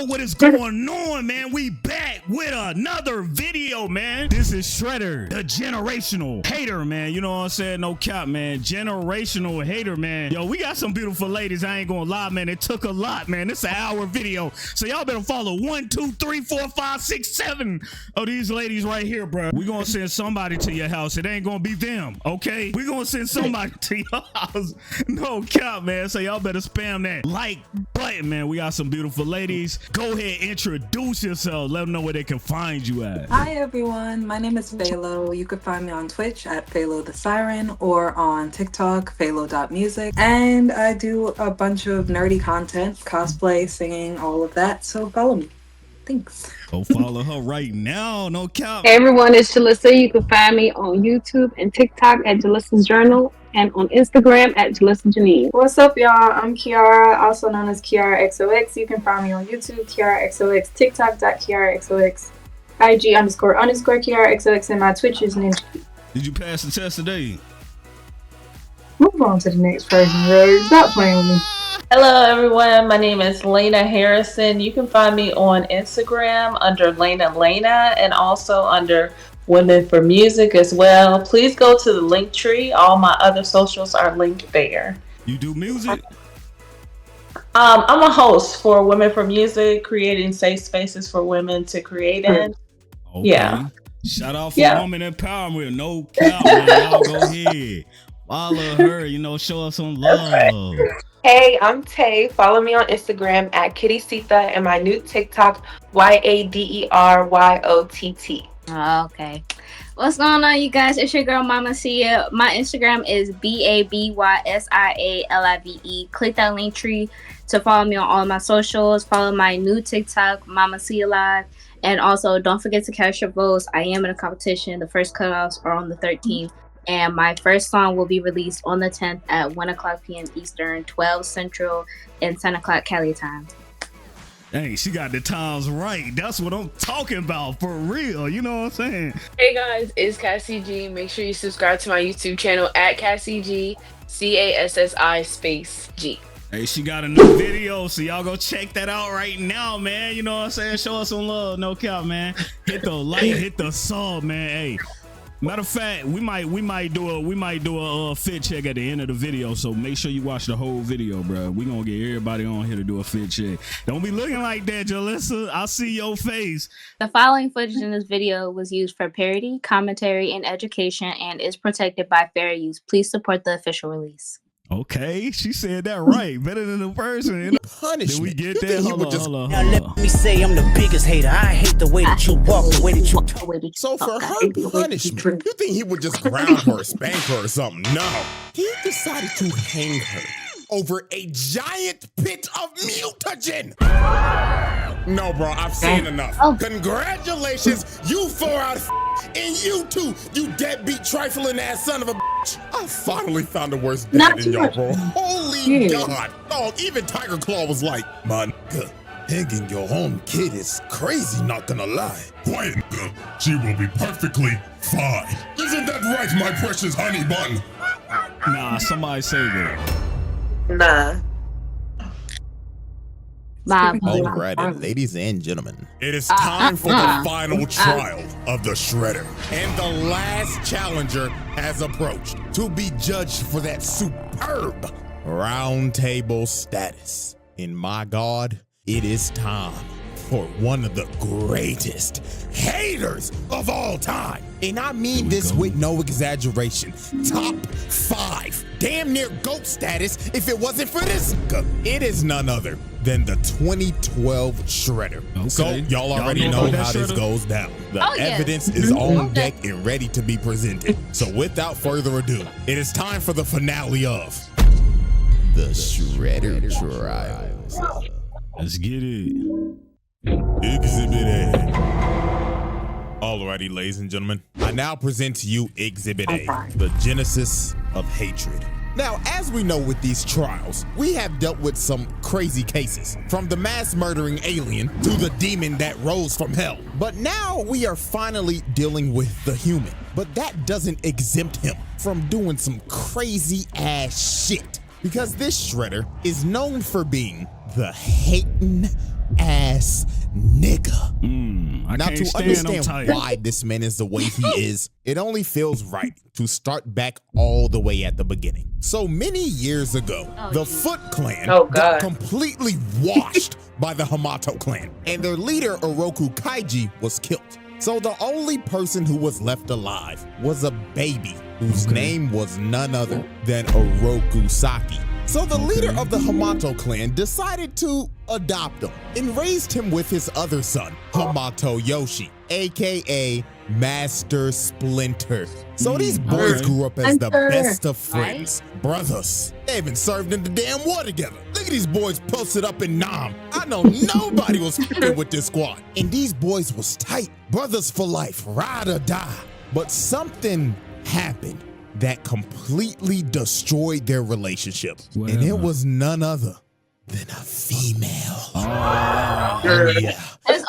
know what is going on, man. We back with another video, man. This is Shredder, the generational hater, man. You know what I'm saying? No cap, man. Generational hater, man. Yo, we got some beautiful ladies. I ain't gonna lie, man. It took a lot, man. It's an hour video. So y'all better follow 1, 2, 3, 4, 5, 6, 7 of these ladies right here, bro. We gonna send somebody to your house. It ain't gonna be them, okay? We gonna send somebody to your house. No cap, man. So y'all better spam that like button, man. We got some beautiful ladies. Go ahead, introduce yourself. Let them know where they can find you at. Hi everyone, my name is Phalo. You can find me on Twitch at Phalo the Siren or on TikTok, phalo.music. And I do a bunch of nerdy content, cosplay, singing, all of that. So follow me. Thanks. Go follow her right now. No cap. Hey everyone, it's Jelissa. You can find me on YouTube and TikTok at Jelissa's Journal and on Instagram at Jelissa Janine. What's up, y'all? I'm Kiara, also known as KiaraXOX. You can find me on YouTube, KiaraXOX, TikTok.KiaraXOX, IG__KiaraXOX, and my Twitch is Ninja. Did you pass the test today? Move on to the next person, bro. Stop playing with me. Hello everyone, my name is Lena Harrison. You can find me on Instagram under Lena and also under Women for Music as well. Please go to the link tree. All my other socials are linked there. You do music? I'm a host for Women for Music, creating safe spaces for women to create in. Okay. Yeah. Shout out for woman empowerment. No cap, man. Y'all go ahead. Follow her, you know, show us some love. Hey, I'm Tay. Follow me on Instagram at Kitty Sita and my new TikTok, YADERYOTT. Oh, okay. What's going on, you guys? It's your girl Mama Sia. My Instagram is BABYSIALIVE. Click that link tree to follow me on all my socials. Follow my new TikTok, Mama Sia Live. And also, don't forget to cast your votes. I am in a competition. The first cutoffs are on the 13th. And my first song will be released on the 10th at 1 o'clock p.m. Eastern, 12 Central, and 10 o'clock Cali time. Hey, she got the times right. That's what I'm talking about, for real. You know what I'm saying? Hey guys, it's Cassie G. Make sure you subscribe to my YouTube channel at Cassie G, CASSI_G. Hey, she got a new video, so y'all go check that out right now, man. You know what I'm saying? Show us some love, no cap, man. Hit the like, hit the sub, man. Hey, matter of fact, we might do a fit check at the end of the video, so make sure you watch the whole video, bro. We gonna get everybody on here to do a fit check. Don't be looking like that, Jelissa. I see your face. The following footage in this video was used for parody, commentary, and education and is protected by fair use. Please support the official release. Okay, she said that right. Better than the person. Punishment. Did we get that? Hold on. Now let me say I'm the biggest hater. I hate the way that you walk, the way that you talk. So for her punishment, you think he would just ground her, spank her or something? No. He decided to hang her over a giant pit of mutagen. No, bro, I've seen enough. Congratulations, you 4 out of and you too, you deadbeat trifling ass son of a bitch. I finally found the worst dad in y'all, bro. Holy God. Oh, even Tiger Claw was like, my nigga, hanging your own kid is crazy, not gonna lie. Quiet, nigga. She will be perfectly fine. Isn't that right, my precious honey bun? Nah, somebody say that. Nah. Alrighty, ladies and gentlemen, it is time for the final trial of the Shredder. And the last challenger has approached to be judged for that superb round table status. And my God, it is time for one of the greatest haters of all time. And I mean this with no exaggeration. Top 5, damn near GOAT status if it wasn't for this. It is none other than the 2012 Shredder. Okay. So y'all already know how this goes down. The evidence is on deck and ready to be presented. So without further ado, it is time for the finale of the Shredder trials. Let's get it. Exhibit A. Alrighty, ladies and gentlemen, I now present to you Exhibit A, the genesis of hatred. Now, as we know with these trials, we have dealt with some crazy cases, from the mass murdering alien to the demon that rose from hell. But now we are finally dealing with the human. But that doesn't exempt him from doing some crazy ass shit. Because this Shredder is known for being the hating ass best nigga. I Now, can't to stand understand them why this man is the way he is, it only feels right to start back all the way at the beginning. So many years ago, the Foot Clan got completely washed by the Hamato clan, and their leader, Oroku Kaiji, was killed. So the only person who was left alive was a baby whose name was none other than Oroku Saki. So the leader of the Hamato clan decided to adopt him and raised him with his other son, Hamato Yoshi, aka Master Splinter. So these boys grew up as the best of friends, brothers. They even served in the damn war together. Look at these boys posted up in Nam. I know nobody was f***ing with this squad. And these boys was tight, brothers for life, ride or die. But something happened that completely destroyed their relationship. And it was none other than a female. Yeah.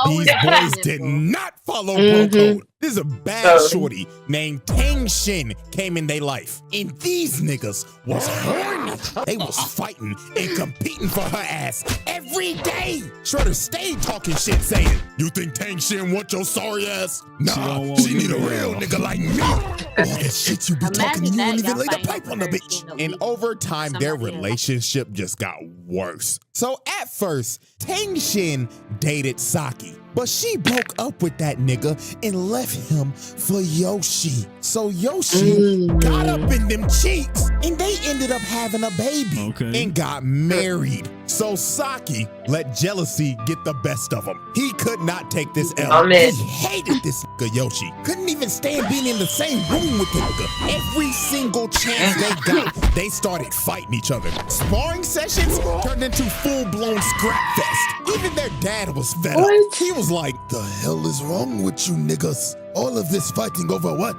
These boys did not follow bro code. This is a bad shorty named Tang Shin came in their life. And these niggas was horny. They was fighting and competing for her ass every day. Shredder stayed talking shit saying, "You think Tang Shin want your sorry ass? Nah, she need a real nigga like me." All the shit you be talking, you won't even lay the pipe on the bitch. And over time, their relationship just got worse. So at first, Tang Shin dated Saki, but she broke up with that nigga and left him for Yoshi. So Yoshi got up in them cheeks and they ended up having a baby and got married. So Saki let jealousy get the best of him. He could not take this L. He hated this nigga Yoshi. Couldn't even stand being in the same room with the nigga. Every single chance they got, they started fighting each other. Sparring sessions turned into full-blown scrap fest. Even their dad was fed up. He was like, "The hell is wrong with you niggas? All of this fighting over what?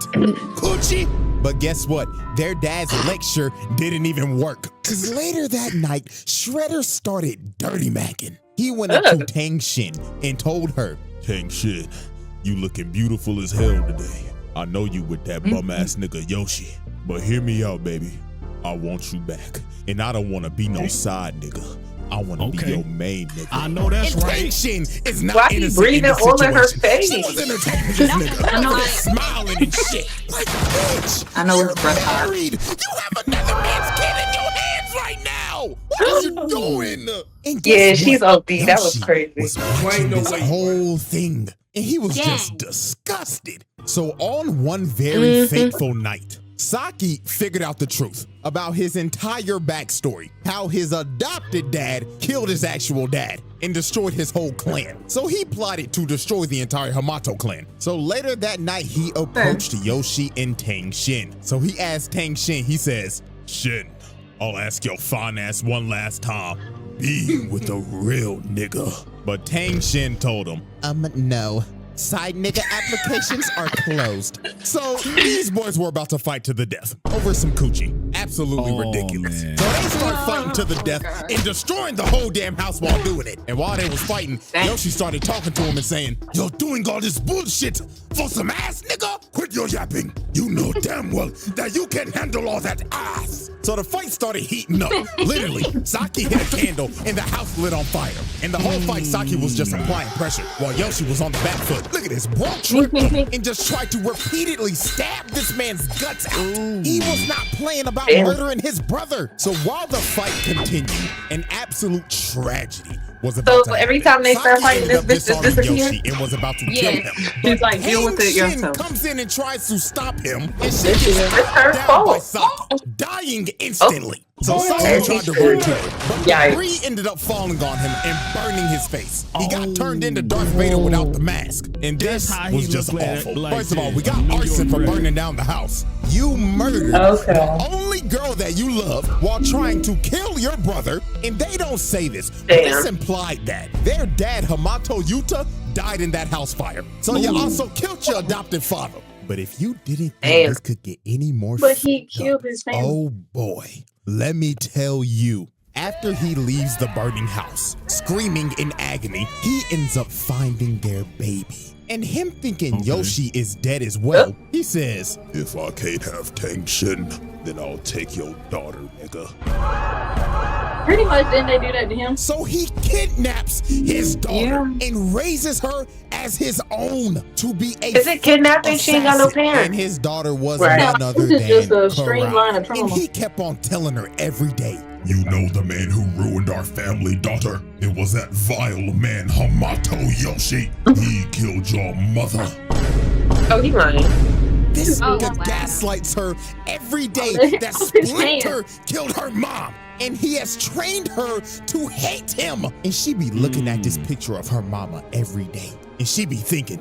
Coochie?" But guess what? Their dad's lecture didn't even work. Cause later that night, Shredder started dirty macking. He went up to Tang Shin and told her, "Tang Shin, you looking beautiful as hell today. I know you with that bum ass nigga Yoshi, but hear me out, baby. I want you back. And I don't want to be no side nigga. I want to be your main nigga." I know that's right. Tang Shin is not innocent. Why breathing all in her face? She was entertaining this nigga. I know, smiling and shit. Like, bitch, I know it's married. You have another man's kid in your hands right now. What are you doing? And she's OP. That was crazy. Was watching this whole thing, and he was just disgusted. So on one very fateful night, Saki figured out the truth about his entire backstory, how his adopted dad killed his actual dad and destroyed his whole clan. So he plotted to destroy the entire Hamato clan. So later that night, he approached Yoshi and Tang Shin. So he asked Tang Shin, he says, "Shin, I'll ask your fine ass one last time, be with a real nigga." But Tang Shin told him, "No. Side nigga applications are closed." So these boys were about to fight to the death over some coochie. Absolutely ridiculous. Man. So they start fighting to the death and destroying the whole damn house while doing it. And while they was fighting, Yoshi started talking to him and saying, "You're doing all this bullshit for some ass, nigga? Quit your yapping. You know damn well that you can't handle all that ass." So the fight started heating up. Literally, Saki hit a candle and the house lit on fire. And the whole fight, Saki was just applying pressure while Yoshi was on the back foot. Look at this, bro, and just tried to repeatedly stab this man's guts out. He was not playing about murdering his brother. So while the fight continued, an absolute tragedy was about to happen. Every time they start fighting, this bitch just disappears and was about to kill him. She's like, deal with it yourself. Comes in and tries to stop him, and she gets struck down by Saki, dying instantly. So Saki tried to run to her, but debris ended up falling on him and burning his face. He got turned into Darth Vader without the mask, and this was just awful. First of all, we got arson for burning down the house. You murdered the only girl that you love while trying to kill your brother, and they don't say this, but this implied that their dad, Hamato Yuta, died in that house fire. So you also killed your adopted father. But if you didn't think this could get any more he killed his family. Oh boy, let me tell you. After he leaves the burning house, screaming in agony, he ends up finding their baby. And him thinking Yoshi is dead as well, he says, "If I can't have Tang Shin, then I'll take your daughter, nigga." Pretty much, didn't they do that to him? So he kidnaps his daughter and raises her as his own to be a Is it kidnapping? She ain't got no parents. And his daughter was Right. none other This than is just a streamline of Karai. trauma. And he kept on telling her every day. You know the man who ruined our family, daughter? It was that vile man, Hamato Yoshi. He killed your mother. Oh, he lying. This Oh, nigga wow. gaslights her every day that Oh, his Splinter killed her mom. And he has trained her to hate him. And she be looking at this picture of her mama every day. And she be thinking,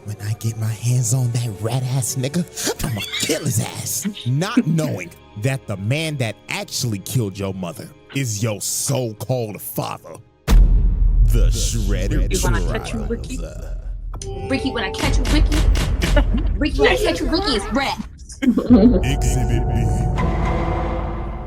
when I get my hands on that rat ass nigga, I'ma kill his ass. Not knowing that the man that actually killed your mother is your so-called father. The Shredder When I catch you, Ricky. Trials. Ricky, when I catch you, Ricky. Ricky, when I catch you, Ricky is rat. Exhibit B.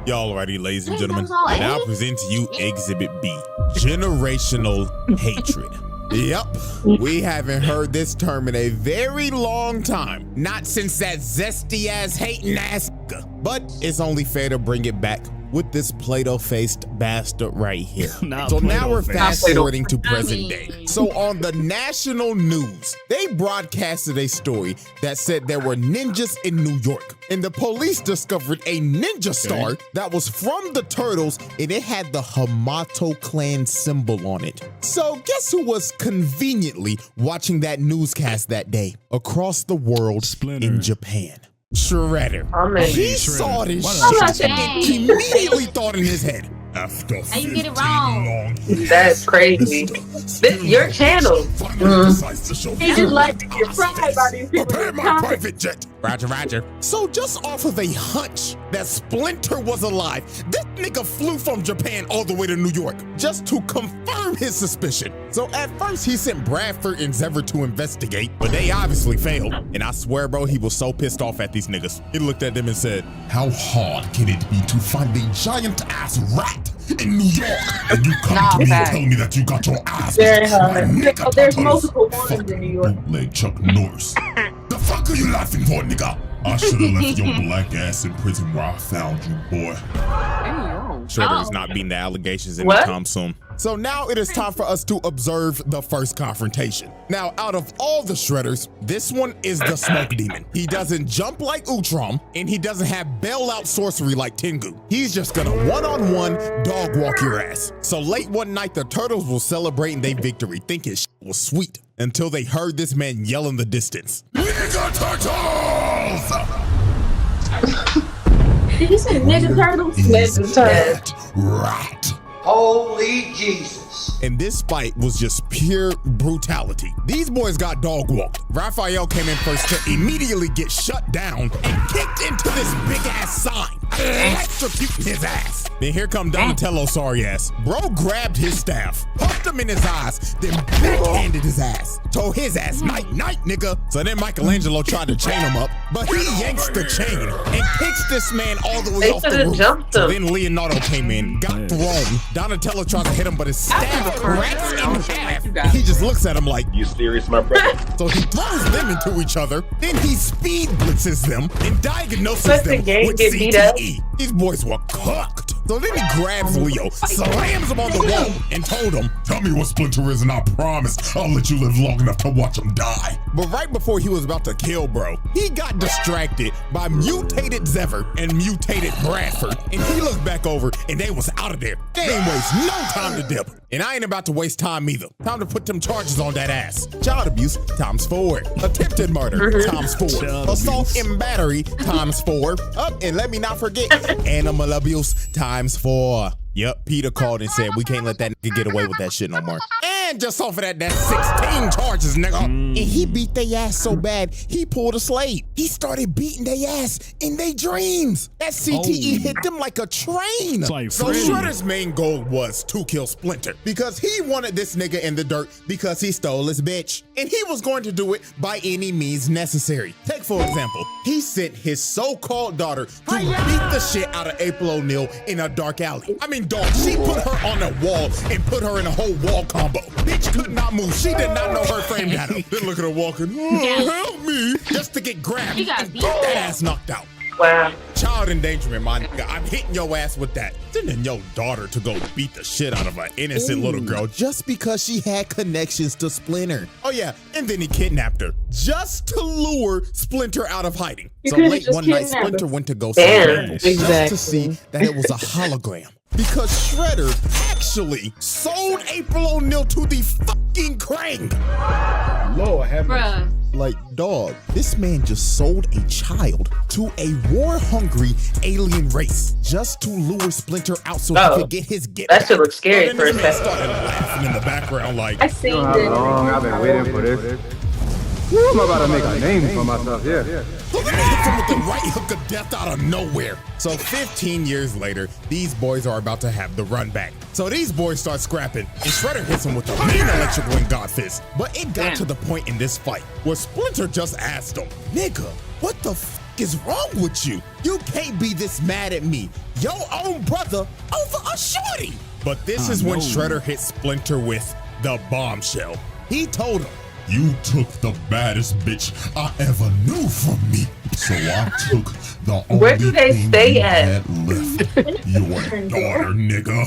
Y'all already, ladies and gentlemen. I now present to you Exhibit B. Generational hatred. Yep, we haven't heard this term in a very long time. Not since that zesty ass hating ass nigga. But it's only fair to bring it back with this Play-Doh-faced bastard right here. So now we're fast forwarding to present day. So on the national news, they broadcasted a story that said there were ninjas in New York. And the police discovered a ninja star that was from the Turtles, and it had the Hamato clan symbol on it. So guess who was conveniently watching that newscast that day? Across the world in Japan. Shredder. He saw this shit and immediately thought in his head. After How you get it wrong? That's crazy. This your channel. He just like to get fried by these people. Prepare my private jet. Roger, roger. So just off of a hunch that Splinter was alive, this nigga flew from Japan all the way to New York just to confirm his suspicion. So at first he sent Bradford and Zever to investigate, but they obviously failed. And I swear, bro, he was so pissed off at these niggas. He looked at them and said, how hard can it be to find a giant ass rat in New York? And you come to me and tell me that you got your ass. Very hard. There's multiple ones in New York. Bootleg Chuck Norris. The fuck are you laughing for, nigga? I should have left your black ass in prison where I found you, boy. Shredder's not beating the allegations anytime soon. So now it is time for us to observe the first confrontation. Now, out of all the Shredders, this one is the Smoke Demon. He doesn't jump like Utrom, and he doesn't have bailout sorcery like Tengu. He's just gonna one-on-one dog walk your ass. So late one night, the Turtles were celebrating their victory, thinking shit was sweet, until they heard this man yell in the distance. Nigga Turtles! Did you say Ninja Turtles? Ninja Turtles. Rat. Holy Jesus. And this fight was just pure brutality. These boys got dog walked. Raphael came in first to immediately get shut down and kicked into this big ass sign, electrocuting his ass. Then here come Donatello, sorry ass. Bro grabbed his staff, pumped him in his eyes, then backhanded his ass. Told his ass, night, night, nigga. So then Michelangelo tried to chain him up, but he yanks the chain and kicks this man all the way off the roof. So then Leonardo came in, got thrown. Donatello tries to hit him, but his staff cracks in half. And he just looks at him like, you serious, my brother? So he throws them into each other, then he speed blitzes them and diagnoses them with CTE. These boys were cooked. So then he grabs Leo, slams him on the wall, and told him, tell me what Splinter is and I promise I'll let you live long enough to watch him die. But right before he was about to kill bro, he got distracted by mutated Zever and mutated Bradford, and he looked back over and they was out of there. They ain't waste no time to dip. And I ain't about to waste time either. Time to put them charges on that ass. Child abuse ×4. Attempted murder ×4. Assault and battery ×4. Up, and let me not forget, animal abuse ×4. Yep, Peter called and said, we can't let that nigga get away with that shit no more. And just off of that, that's 16 charges, nigga. And he beat their ass so bad, he pulled a slave. He started beating their ass in their dreams. That CTE hit them like a train. Like so Shredder's main goal was to kill Splinter because he wanted this nigga in the dirt because he stole his bitch. And he was going to do it by any means necessary. Take, for example, he sent his so-called daughter to beat the shit out of April O'Neil in a dark alley. I mean, dog, she put her on a wall and put her in a whole wall combo. Bitch could not move. She did not know her frame data. Then look at her walking, oh, help me, just to get grabbed and get that ass knocked out. Wow. Child endangerment, my nigga. I'm hitting your ass with that. Sending your daughter to go beat the shit out of an innocent little girl just because she had connections to Splinter. Oh yeah, and then he kidnapped her just to lure Splinter out of hiding. So late one night, Splinter went to go see her just to see that it was a hologram. Because Shredder actually sold April O'Neil to the fucking Krang. Lord have mercy. Like, dog, this man just sold a child to a war-hungry alien race just to lure Splinter out so he could get his get That back. shit looks scary And for a then this man second. started laughing in the background like, I seen How long I've been waiting for this. Woo, I'm about to make a name for myself, yeah. Well, then he hits him with the right hook of death out of nowhere. So 15 years later, these boys are about to have the run back. So these boys start scrapping, and Shredder hits him with a mean electric wing god fist. But it got to the point in this fight where Splinter just asked him, nigga, what the f is wrong with you? You can't be this mad at me, your own brother, over a shorty. But this is when Shredder hit Splinter with the bombshell. He told him, You took the baddest bitch I ever knew from me. So I took the only Where do they thing stay you at? had left. Your daughter, nigga.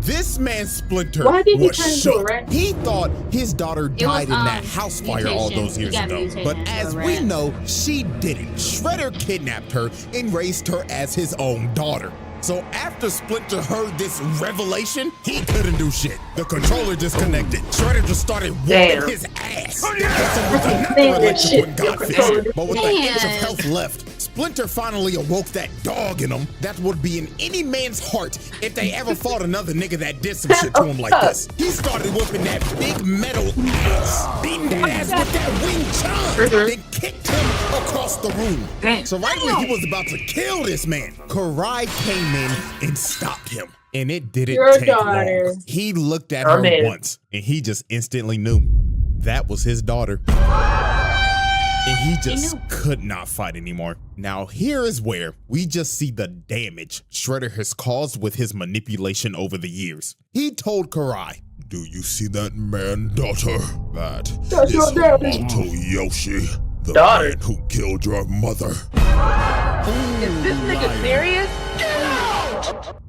this man Splinter Why did he was turn into a shook. rat? He thought his daughter died in that house fire all mutation. those years He got ago. mutated But into as a we rat. know, she didn't. Shredder kidnapped her and raised her as his own daughter. So after Splinter heard this revelation, he couldn't do shit. The controller disconnected. Shredder just started whooping his ass. Hit him with another electric wing god fist. But with an inch of health left, Splinter finally awoke that dog in him that would be in any man's heart if they ever fought another nigga that did some shit to him like this. He started whooping that big metal ass, beating the ass with that wing chun, then kicked him across the room. So right when he was about to kill this man, Karai came in and stopped him. And it didn't take long. He looked at her once and he just instantly knew that was his daughter. And he just could not fight anymore. Now here is where we just see the damage Shredder has caused with his manipulation over the years. He told Karai, Do you see that man, daughter? That That's is your daddy. Hamato Yoshi, the Daughter. man who killed your mother. Is this nigga serious?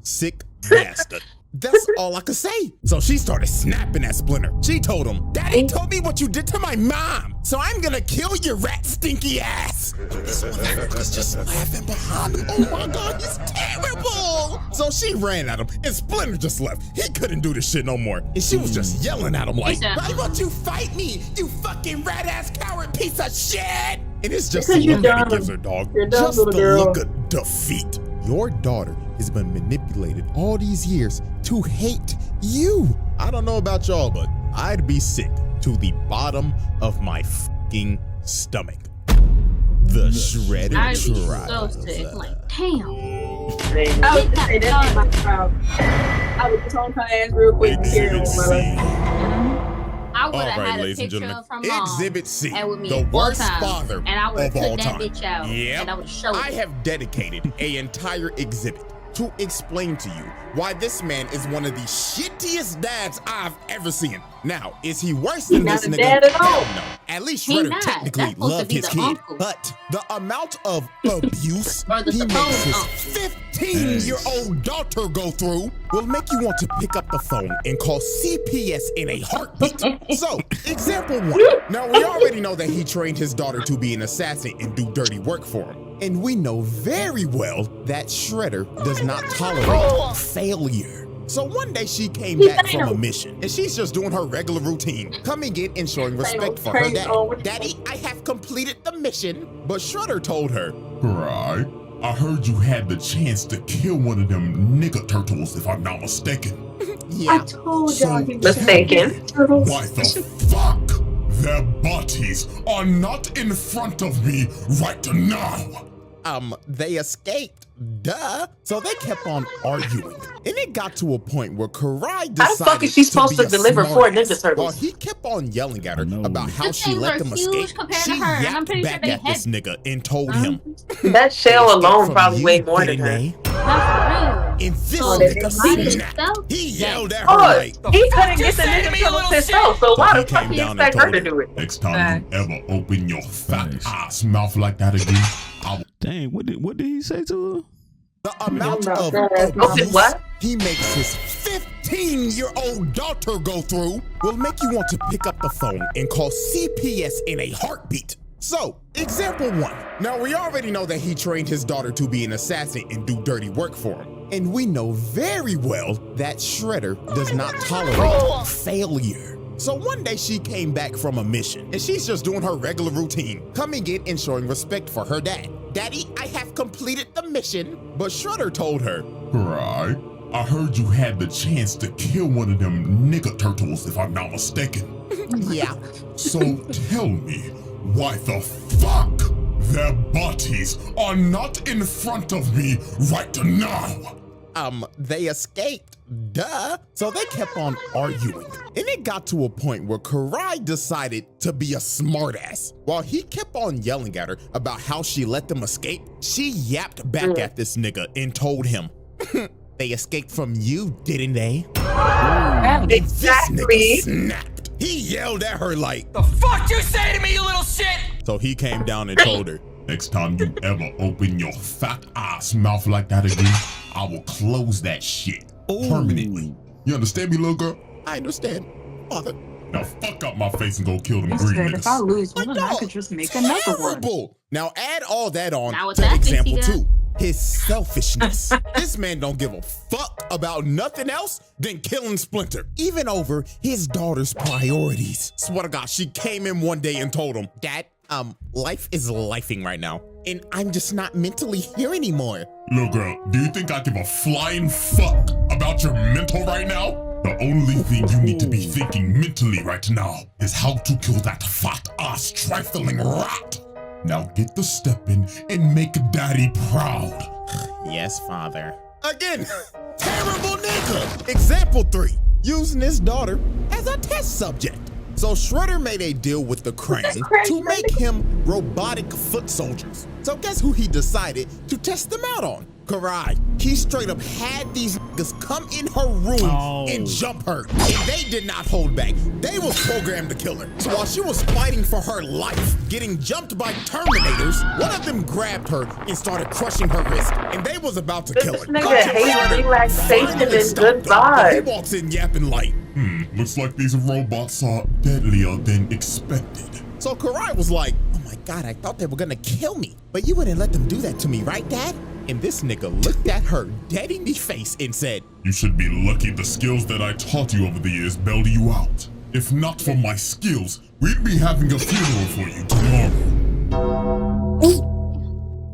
sick bastard. That's all I could say. So she started snapping at Splinter. She told him, Daddy told me what you did to my mom, so I'm gonna kill your rat stinky ass. This motherfucker's just laughing behind him. Oh my God, he's terrible. So she ran at him and Splinter just left. He couldn't do this shit no more. And she was just yelling at him like, why won't you fight me, you fucking rat ass coward piece of shit? And it's just the look that he gives her, dog. Just the look of defeat. Your daughter has been manipulated all these years to hate you. I don't know about y'all, but I'd be sick to the bottom of my fucking stomach. The Shredder I'd be trial. so sick. Like, damn. I would say that ain't my problem. I would just on her ass real quick and carry on my life. I would All have right, had a ladies and picture gentlemen, from mom Exhibit C, and with me the full worst time, father and I would have of all took that time. bitch out, and I would show I it. have dedicated an entire exhibit to explain to you why this man is one of the shittiest dads I've ever seen. Now, is he worse than this nigga? Dad at all. Hell no. At least He Shredder not. technically That's supposed to loved be his the kid, uncle. but the amount of abuse Or the he makes supposed his uncle. 15-year-old daughter go through will make you want to pick up the phone and call CPS in a heartbeat. So, example one. Now, we already know that he trained his daughter to be an assassin and do dirty work for him. And we know very well that Shredder does not tolerate failure. So one day she came back from a mission and she's just doing her regular routine, coming in and showing respect for her dad. Daddy, I have completed the mission. But Shredder told her, Right. I heard you had the chance to kill one of them nigga turtles, if I'm not mistaken. yeah, I told y'all he was Mistaken. turtles. Why the fuck? Their bodies are not in front of me right now. they escaped. Duh. So they kept on arguing. And it got to a point where Karai decided How the fuck is she supposed to be a deliver smart 4 Ninja ass. Turtles? While he kept on yelling at her about how Those she things let are them huge escape, compared she to her, and I'm yapped pretty sure back they at this heavy. nigga and told him, That shell "Escape alone from probably you, weighed more than didn't her. they?" Not for real. And this So, nigga body snapped. itself? He Yeah. yelled at her Oh, like, he couldn't get the nigga to himself, so why he the fuck came he down and expect her told to her, do it? Next time you ever open your fat ass mouth like that again, I will. Dang, what did he say to her? The amount of abuse he makes his 15-year-old daughter go through will make you want to pick up the phone and call CPS in a heartbeat. So, example 1. Now, we already know that he trained his daughter to be an assassin and do dirty work for him. And we know very well that Shredder does not tolerate failure. So one day she came back from a mission and she's just doing her regular routine, coming in and showing respect for her dad. Daddy, I have completed the mission. But Shredder told her, Right. I heard you had the chance to kill one of them nigga turtles, if I'm not mistaken. Yeah. So tell me, why the fuck their bodies are not in front of me right now? They escaped, duh. So they kept on arguing. And it got to a point where Karai decided to be a smartass. While he kept on yelling at her about how she let them escape, she yapped back at this nigga and told him, they escaped from you, didn't they? And this nigga snapped. He yelled at her like, The fuck you say to me, you little shit? So he came down and told her, next time you ever open your fat ass mouth like that again, I will close that shit permanently. You understand me, little girl? I understand, father. Now fuck up my face and go kill them He green said, niggas. if I lose one, I could just make another one. Terrible. Now add all that on Now with to that, example Jessica. 2. His selfishness. This man don't give a fuck about nothing else than killing Splinter, even over his daughter's priorities. Swear to God, she came in one day and told him, Dad, life is lifing right now, and I'm just not mentally here anymore. Little girl, do you think I give a flying fuck about your mental right now? The only thing you need to be thinking mentally right now is how to kill that fat ass trifling rat. Now get the step in and make daddy proud. Yes, father. Again, terrible nigga. Example 3, using his daughter as a test subject. So Shredder made a deal with the Crane to make him robotic foot soldiers. So guess who he decided to test them out on? Karai. He straight up had these niggas come in her room and jump her. And they did not hold back. They was programmed to kill her. So while she was fighting for her life, getting jumped by Terminators, one of them grabbed her and started crushing her wrist. And they was about to kill her. This nigga hates relaxation and good vibes. He walks in yapping like, looks like these robots are deadlier than expected. So Karai was like, oh my God, I thought they were gonna kill me. But you wouldn't let them do that to me, right, Dad? And this nigga looked at her dead in the face and said, You should be lucky the skills that I taught you over the years bailed you out. If not for my skills, we'd be having a funeral for you tomorrow.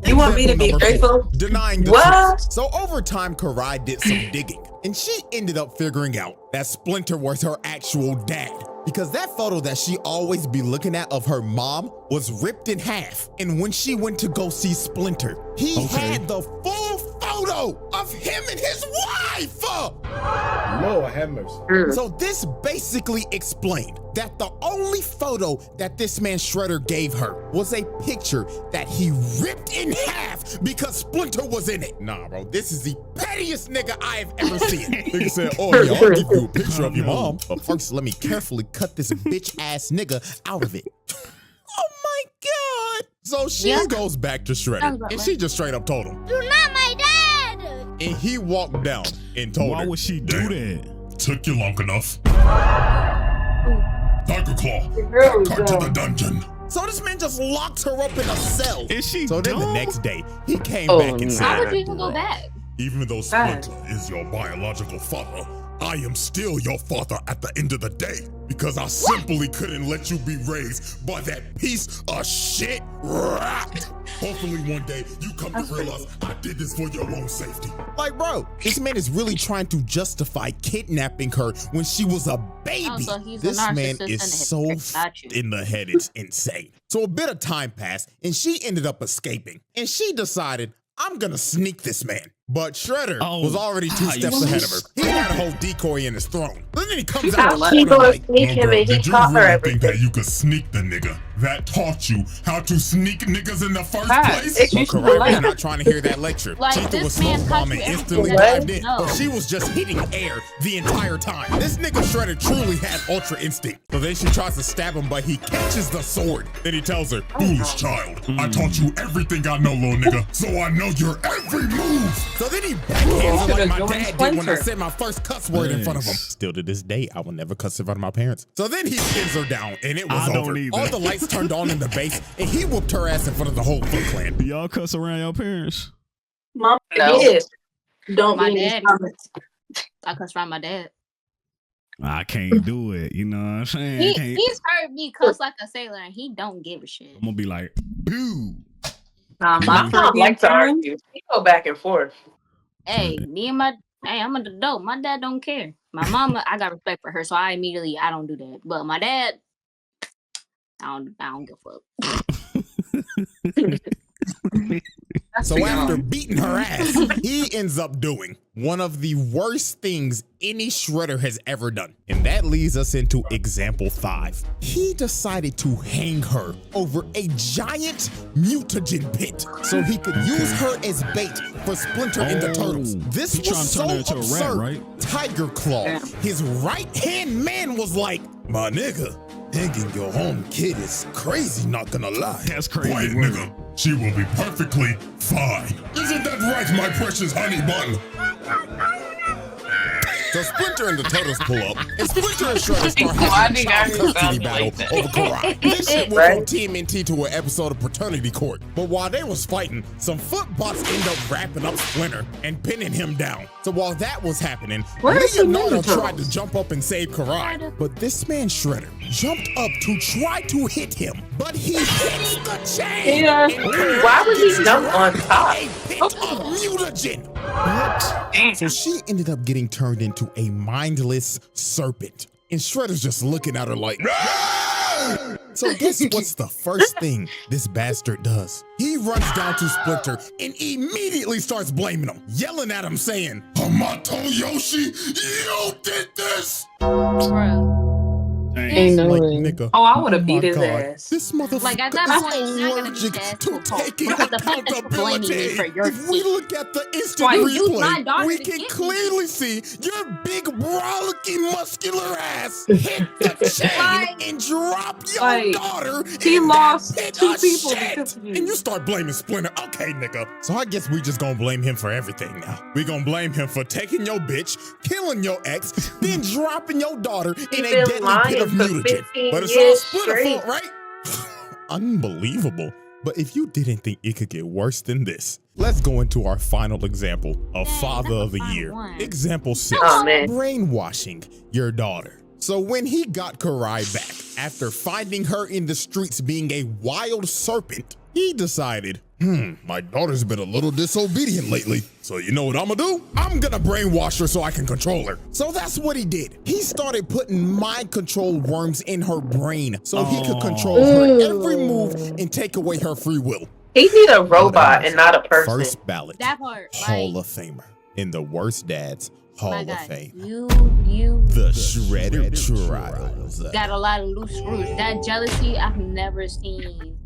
You want me to be grateful? Denying the What? truth. So over time, Karai did some digging, and she ended up figuring out that Splinter was her actual dad. Because that photo that she always be looking at of her mom was ripped in half. And when she went to go see Splinter, he had the full photo of him and his wife. Lord have mercy. So this basically explained that the only photo that this man Shredder gave her was a picture that he ripped in half because Splinter was in it. Nah, bro, this is the pettiest nigga I have ever seen. Nigga said, oh yeah, I'll give you a picture of your mom. But first, let me carefully cut this bitch ass nigga out of it. Oh my God. So she goes back to Shredder and she just straight up told him, You're not my dad! And he walked down and told her. Why would she do that? Took you long enough. Tiger Claw, cut to the dungeon. So this man just locked her up in a cell. Is she So then dumb? the next day, he came back and said, Why would you even go back? Even though Splinter is your biological father, I am still your father at the end of the day because I simply couldn't let you be raised by that piece of shit rat. Hopefully one day you come to realize I did this for your own safety. Like, bro, this man is really trying to justify kidnapping her when she was a baby. Oh, so he's a This man narcissist is so got you. in the head, it's insane. So a bit of time passed and she ended up escaping. And she decided, I'm gonna sneak this man. But Shredder was already 2 steps ahead of her. He had a whole decoy in his throne. Then he comes out She of the gonna corner like, sneak him and he Did you caught her really everything. think that you could sneak the nigga that taught you how to sneak niggas in the first place? But Karai was not trying to hear that lecture. Like, Cheetah this was man smoke taught bombing you instantly everything. dived in, No. but she was just hitting air the entire time. This nigga Shredder truly had ultra instinct. So then she tries to stab him, but he catches the sword. Then he tells her, Foolish child, I taught you everything I know, little nigga, so I know your every move. So then he backhands her like my dad did when I said my first cuss word in front of him. Still to this day, I will never cuss in front of my parents. So then he pins her down, and it was over. All the lights turned on in the base, and he whooped her ass in front of the whole Foot Clan. Do y'all cuss around your parents? Mom, No. yes. Don't My be in these dad. comments. I cuss around my dad. I can't do it. You know what I'm saying? I can't- He's heard me cuss like a sailor, and he don't give a shit. I'm gonna be like, boo. My My mom likes to argue. We go back and forth. Hey, I'm an adult. My dad don't care. My mama, I got respect for her, so I don't do that. But my dad, I don't give a fuck. So after beating her ass, he ends up doing one of the worst things any Shredder has ever done. And that leads us into example 5. He decided to hang her over a giant mutagen pit so he could use her as bait for Splinter and the Turtles. This He trying was to so turn her into a rat, absurd. right? Tiger Claw, his right-hand man, was like, My nigga, hanging your own kid is crazy, not gonna lie. That's crazy. Quiet, nigga. She will be perfectly fine. Isn't that right, my precious honey bun? So Splinter and the Turtles pull up, and Splinter and Shredder start Why having do a you child guys custody sound battle like that? over Karai. This shit went from TMNT to an episode of Paternity Court. But while they was fighting, some footbots end up wrapping up Splinter and pinning him down. So while that was happening, Where is the Leonardo Ninja tried to jump up and save Karai. But this man Shredder jumped up to try to hit him, but he hits the chain. Yeah. And Why would he Karai jump on top? a pit of mutagen. So she ended up getting turned into a mindless serpent. And Shredder's just looking at her like, So guess what's the first thing this bastard does? He runs down to Splinter and immediately starts blaming him, yelling at him saying, Hamato Yoshi, you did this! Bruh. Ain't no like, way. nigga, Oh, I would have my beat his God, ass. This motherfucker Like, at that point, is you're not gonna allergic be asked to to talk. taking Because the fact that you're blaming me for your If we shit. look at the instant Why, you used my replay, daughter we to can get me. clearly see your big, rollicking, muscular ass hit the chain Like- and drop your Like, daughter. he in lost that pit 2 of people shit. because of you. And you start blaming Splinter. Okay, nigga. So I guess we just gonna blame him for everything now. We gonna blame him for taking your bitch, killing your ex, then dropping your daughter in a been deadly lying pit of for mutagen. 15 But it's all years Splinter straight. fault, right? Unbelievable. But if you didn't think it could get worse than this, let's go into our final example of Father of the Year. Example 6, Oh, man. brainwashing your daughter. So when he got Karai back, after finding her in the streets being a wild serpent, he decided, my daughter's been a little disobedient lately. So you know what I'm gonna do? I'm gonna brainwash her so I can control her. So that's what he did. He started putting mind control worms in her brain so he could control her every move and take away her free will. He need a robot and not a person. First ballot, That part. Hall Like, of Famer in the Worst Dads Hall my of God, Fame. you The Shredder Trials. got a lot of loose screws. That jealousy I've never seen.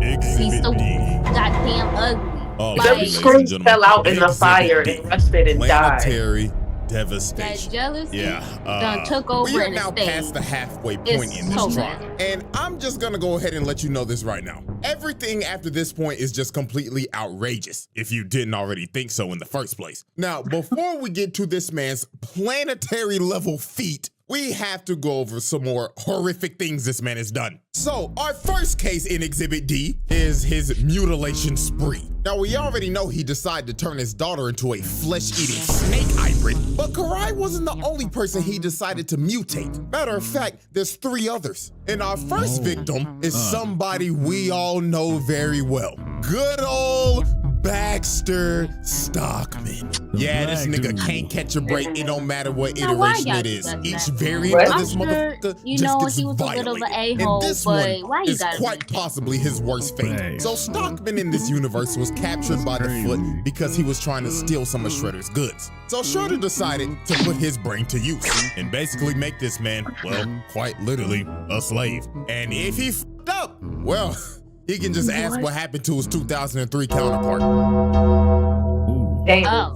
He's Exhibit so D. goddamn ugly. Oh, Like- The ladies and screws gentlemen, fell out in the Exhibit fire D. and rusted and died. Planetary That devastation. jealousy Yeah, done took over we are in the now stage. past the halfway point It's in this so trial, bad. and I'm just gonna go ahead and let you know this right now. Everything after this point is just completely outrageous, if you didn't already think so in the first place. Now, before we get to this man's planetary level feat, we have to go over some more horrific things this man has done. So, our first case in Exhibit D is his mutilation spree. Now, we already know he decided to turn his daughter into a flesh-eating snake hybrid, but Karai wasn't the only person he decided to mutate. Matter of fact, there's 3 others. And our first victim is somebody we all know very well. Good old Baxter Stockman. Yeah, this nigga can't catch a break. It don't matter what Now, why iteration y'all it do is. that? Each variant of I'm this sure, motherfucker you just know, gets he was a bit of violated. an a-hole, And this but one why you is gotta quite possibly his worst fate. So Stockman in this universe was captured by the Foot because he was trying to steal some of Shredder's goods. So Shredder decided to put his brain to use and basically make this man, well, quite literally, a slave. And if he f***ed up, Well, he can just ask what happened to his 2003 counterpart. Oh.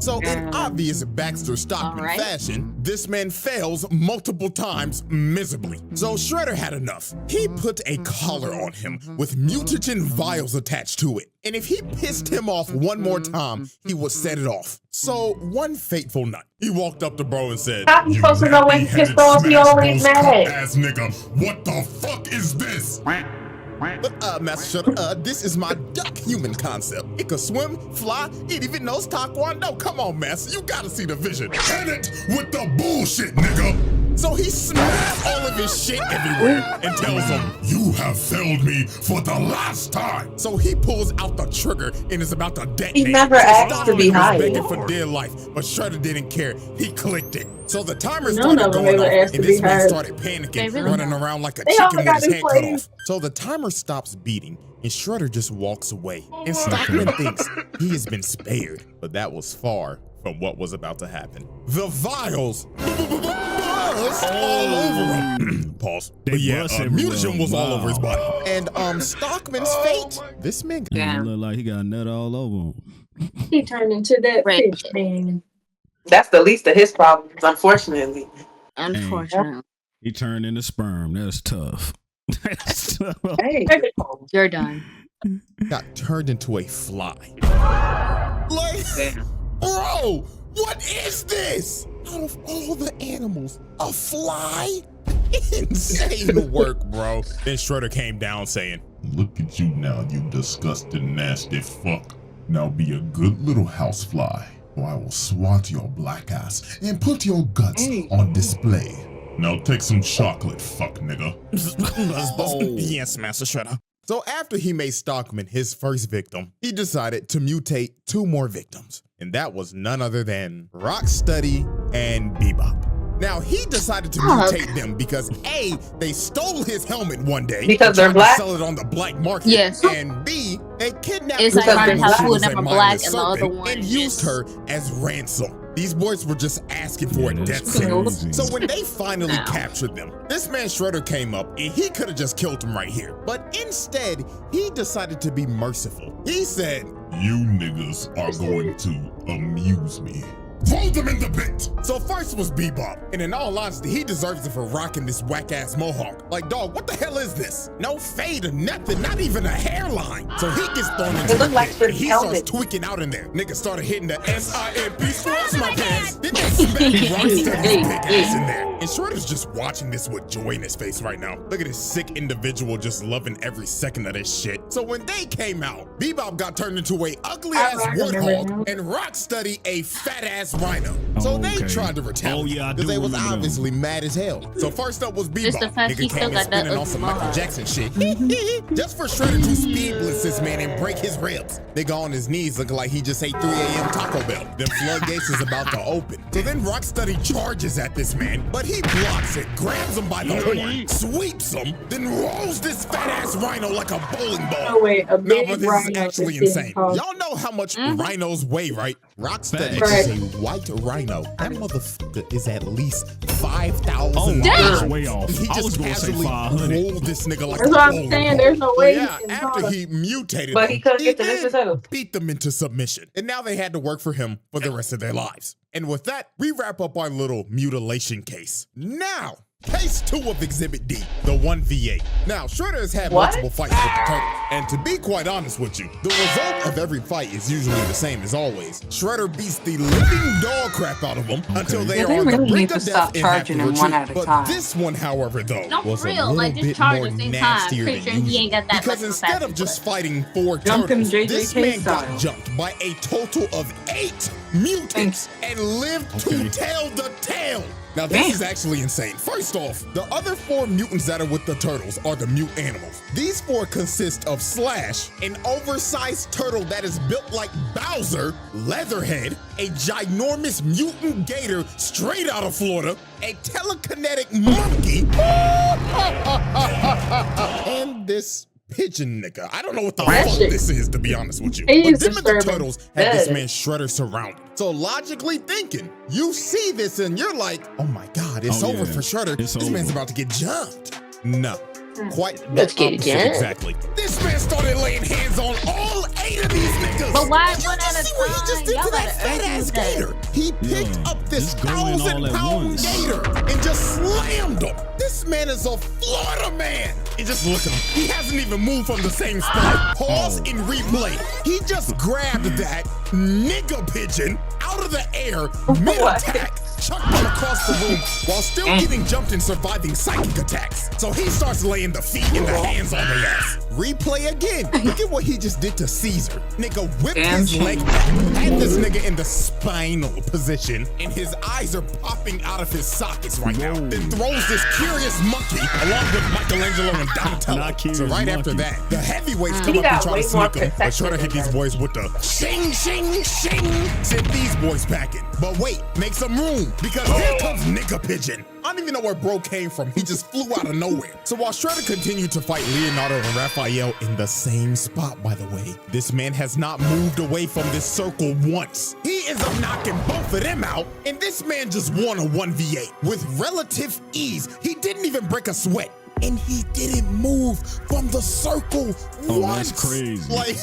So in obvious Baxter Stockman fashion, this man fails multiple times miserably. So Shredder had enough. He put a collar on him with mutagen vials attached to it. And if he pissed him off one more time, he would set it off. So one fateful night, he walked up to bro and said, How you supposed to know when he pissed off? He always mad. Ass nigga, what the fuck is this? But Master Shredder, this is my duck human concept. It can swim, fly, it even knows taekwondo. Come on, Master, you gotta see the vision. Hit it with the bullshit, nigga. So he smashed all of his shit everywhere and tells him, you have failed me for the last time. So he pulls out the trigger and is about to detonate. He never asked to be high. Begging for dear life, but Shredder didn't care. He clicked it. So the timer None started of them going ever off, asked and to be this man heard. started panicking, really running around like a They all chicken with got his these head cut plays. off. So the timer stops beating, and Shredder just walks away. And Stockman thinks he has been spared, but that was far from what was about to happen. The vials all over him. Pause. But yeah, mutagen was all over his body. And Stockman's fate, this man look like he got a nut all over him. He turned into that fish man. That's the least of his problems, unfortunately. Unfortunately. He turned into sperm. That's tough. That's tough. Hey, You're done. got turned into a fly. Like, bro, what is this? Out of all the animals, a fly? Insane work, bro. Then Shredder came down saying, Look at you now, you disgusting, nasty fuck. Now be a good little housefly, or I will swat your black ass and put your guts on display. Now take some chocolate, fuck nigga. Yes, Master Shredder. So after he made Stockman his first victim, he decided to mutate 2 more victims. And that was none other than Rocksteady and Bebop. Now, he decided to mutate them because A, they stole his helmet one day. Because they're tried black? to sell it on the black market. Yes. And B, they kidnapped It's her ironic when how she two of was them a are mindless black and the other serpent one and is- used her as ransom. These boys were just asking for a death sentence. So when they finally captured them, this man Shredder came up and he could have just killed them right here. But instead, he decided to be merciful. He said, You niggas are going to amuse me. Hold them in the pit! so first was Bebop, and in all honesty, he deserves it for rocking this whack-ass mohawk. Like, dog, what the hell is this? No fade or nothing, not even a hairline. So he gets thrown into It looked like the pit, and the he starts helmet. tweaking out in there. Niggas started hitting the SIMP scratch my pants. Then they smacked Rocksteady's big ass in there. And Shredder's just watching this with joy in his face right now. Look at this sick individual just loving every second of this shit. So when they came out, Bebop got turned into a ugly-ass I remember warthog, now. and Rocksteady a fat-ass rhino. So they Okay. tried to retaliate I because do they was remember them. obviously mad as hell. So first up was Bebop. Just the fact he Nigga still came in got that spinning on ugly some Michael mohawk. Jackson shit. Just for Shredder to speed blitz this man and break his ribs. Nigga on his knees looking like he just ate 3 a.m. Taco Bell. Then floodgates is about to open. So then Rocksteady charges at this man, but he blocks it, grabs him by the horn, sweeps him, then rolls this fat ass rhino like a bowling ball. No way, a No, big but this rhino is actually is insane. called- Y'all know how much rhinos weigh, right? Rocksteady Right. is a white rhino. That motherfucker is at least 5,000 Oh, pounds. that's way off. He I was just gonna say casually 500. rolled this nigga like That's a what I'm bowling saying, ball. there's no But way yeah, he can after call he mutated But them, he couldn't get to this did himself. beat them into submission. And now they had to work for him for the rest of their lives. And with that, we wrap up our little mutilation case. Now, case 2 of Exhibit D, the 1v8. Now, Shredder has had What? multiple fights with the Turtles. And to be quite honest with you, the result of every fight is usually the same as always. Shredder beats the living dog crap out of them until they Yeah, are they on the really brink need of to death stop and have charging to them one retreat. at a But time. this one, however, though, No, was for a real. little Like, just bit charge more at the same time. nastier Pretty than sure he usual. ain't got that Because much instead of capacity. just fighting 4 Jump him, turtles, this JJK man style. got jumped by a total of 8 mutants and lived to tell the tale. Now, this is actually insane. First off, the other 4 mutants that are with the turtles are the mute animals. These 4 consist of Slash, an oversized turtle that is built like Bowser, Leatherhead, a ginormous mutant gator straight out of Florida, a telekinetic monkey, and this pigeon nigga. I don't know what the That fuck shit- this is, to be honest with you. He But is them and the disturbing. turtles had this Good. man Shredder surrounded. So logically thinking, you see this and you're like, oh my God, it's Oh, over yeah. for Shredder. It's This man's over. about to get jumped. No. Quite the Let's get it, opposite, Jen. exactly. This man started laying hands on all 8 of these niggas. But why Did you one just at a see what he just time? did Y'all to that gotta fat ass that. gator? He picked up this just go in all at 1,000-pound once. gator and just slammed him. This man is a Florida man. And just look at him. He hasn't even moved from the same spot. Pause and replay. He just grabbed that nigga pigeon out of the air mid-attack, chucked him across the room while still getting jumped and surviving psychic attacks. So he starts laying the feet and the hands on their ass. Replay again. Look at what he just did to Caesar. Nigga whipped his leg back, had this nigga in the spinal position, and his eyes are popping out of his sockets right now. Then throws this curious monkey along with Michelangelo and Donatello. So right after that, the heavyweights come up and try to sneak him, but Shredder hit these boys with the shing, shing, shing. Sent these boys packing. But wait, make some room, because here comes Nigga Pigeon. I don't even know where bro came from. He just flew out of nowhere. So while Shredder continued to fight Leonardo and Raphael in the same spot, by the way, this man has not moved away from this circle once. He ends up knocking both of them out, and this man just won a 1v8 with relative ease. He didn't even break a sweat, and he didn't move from the circle once. That's crazy. Like,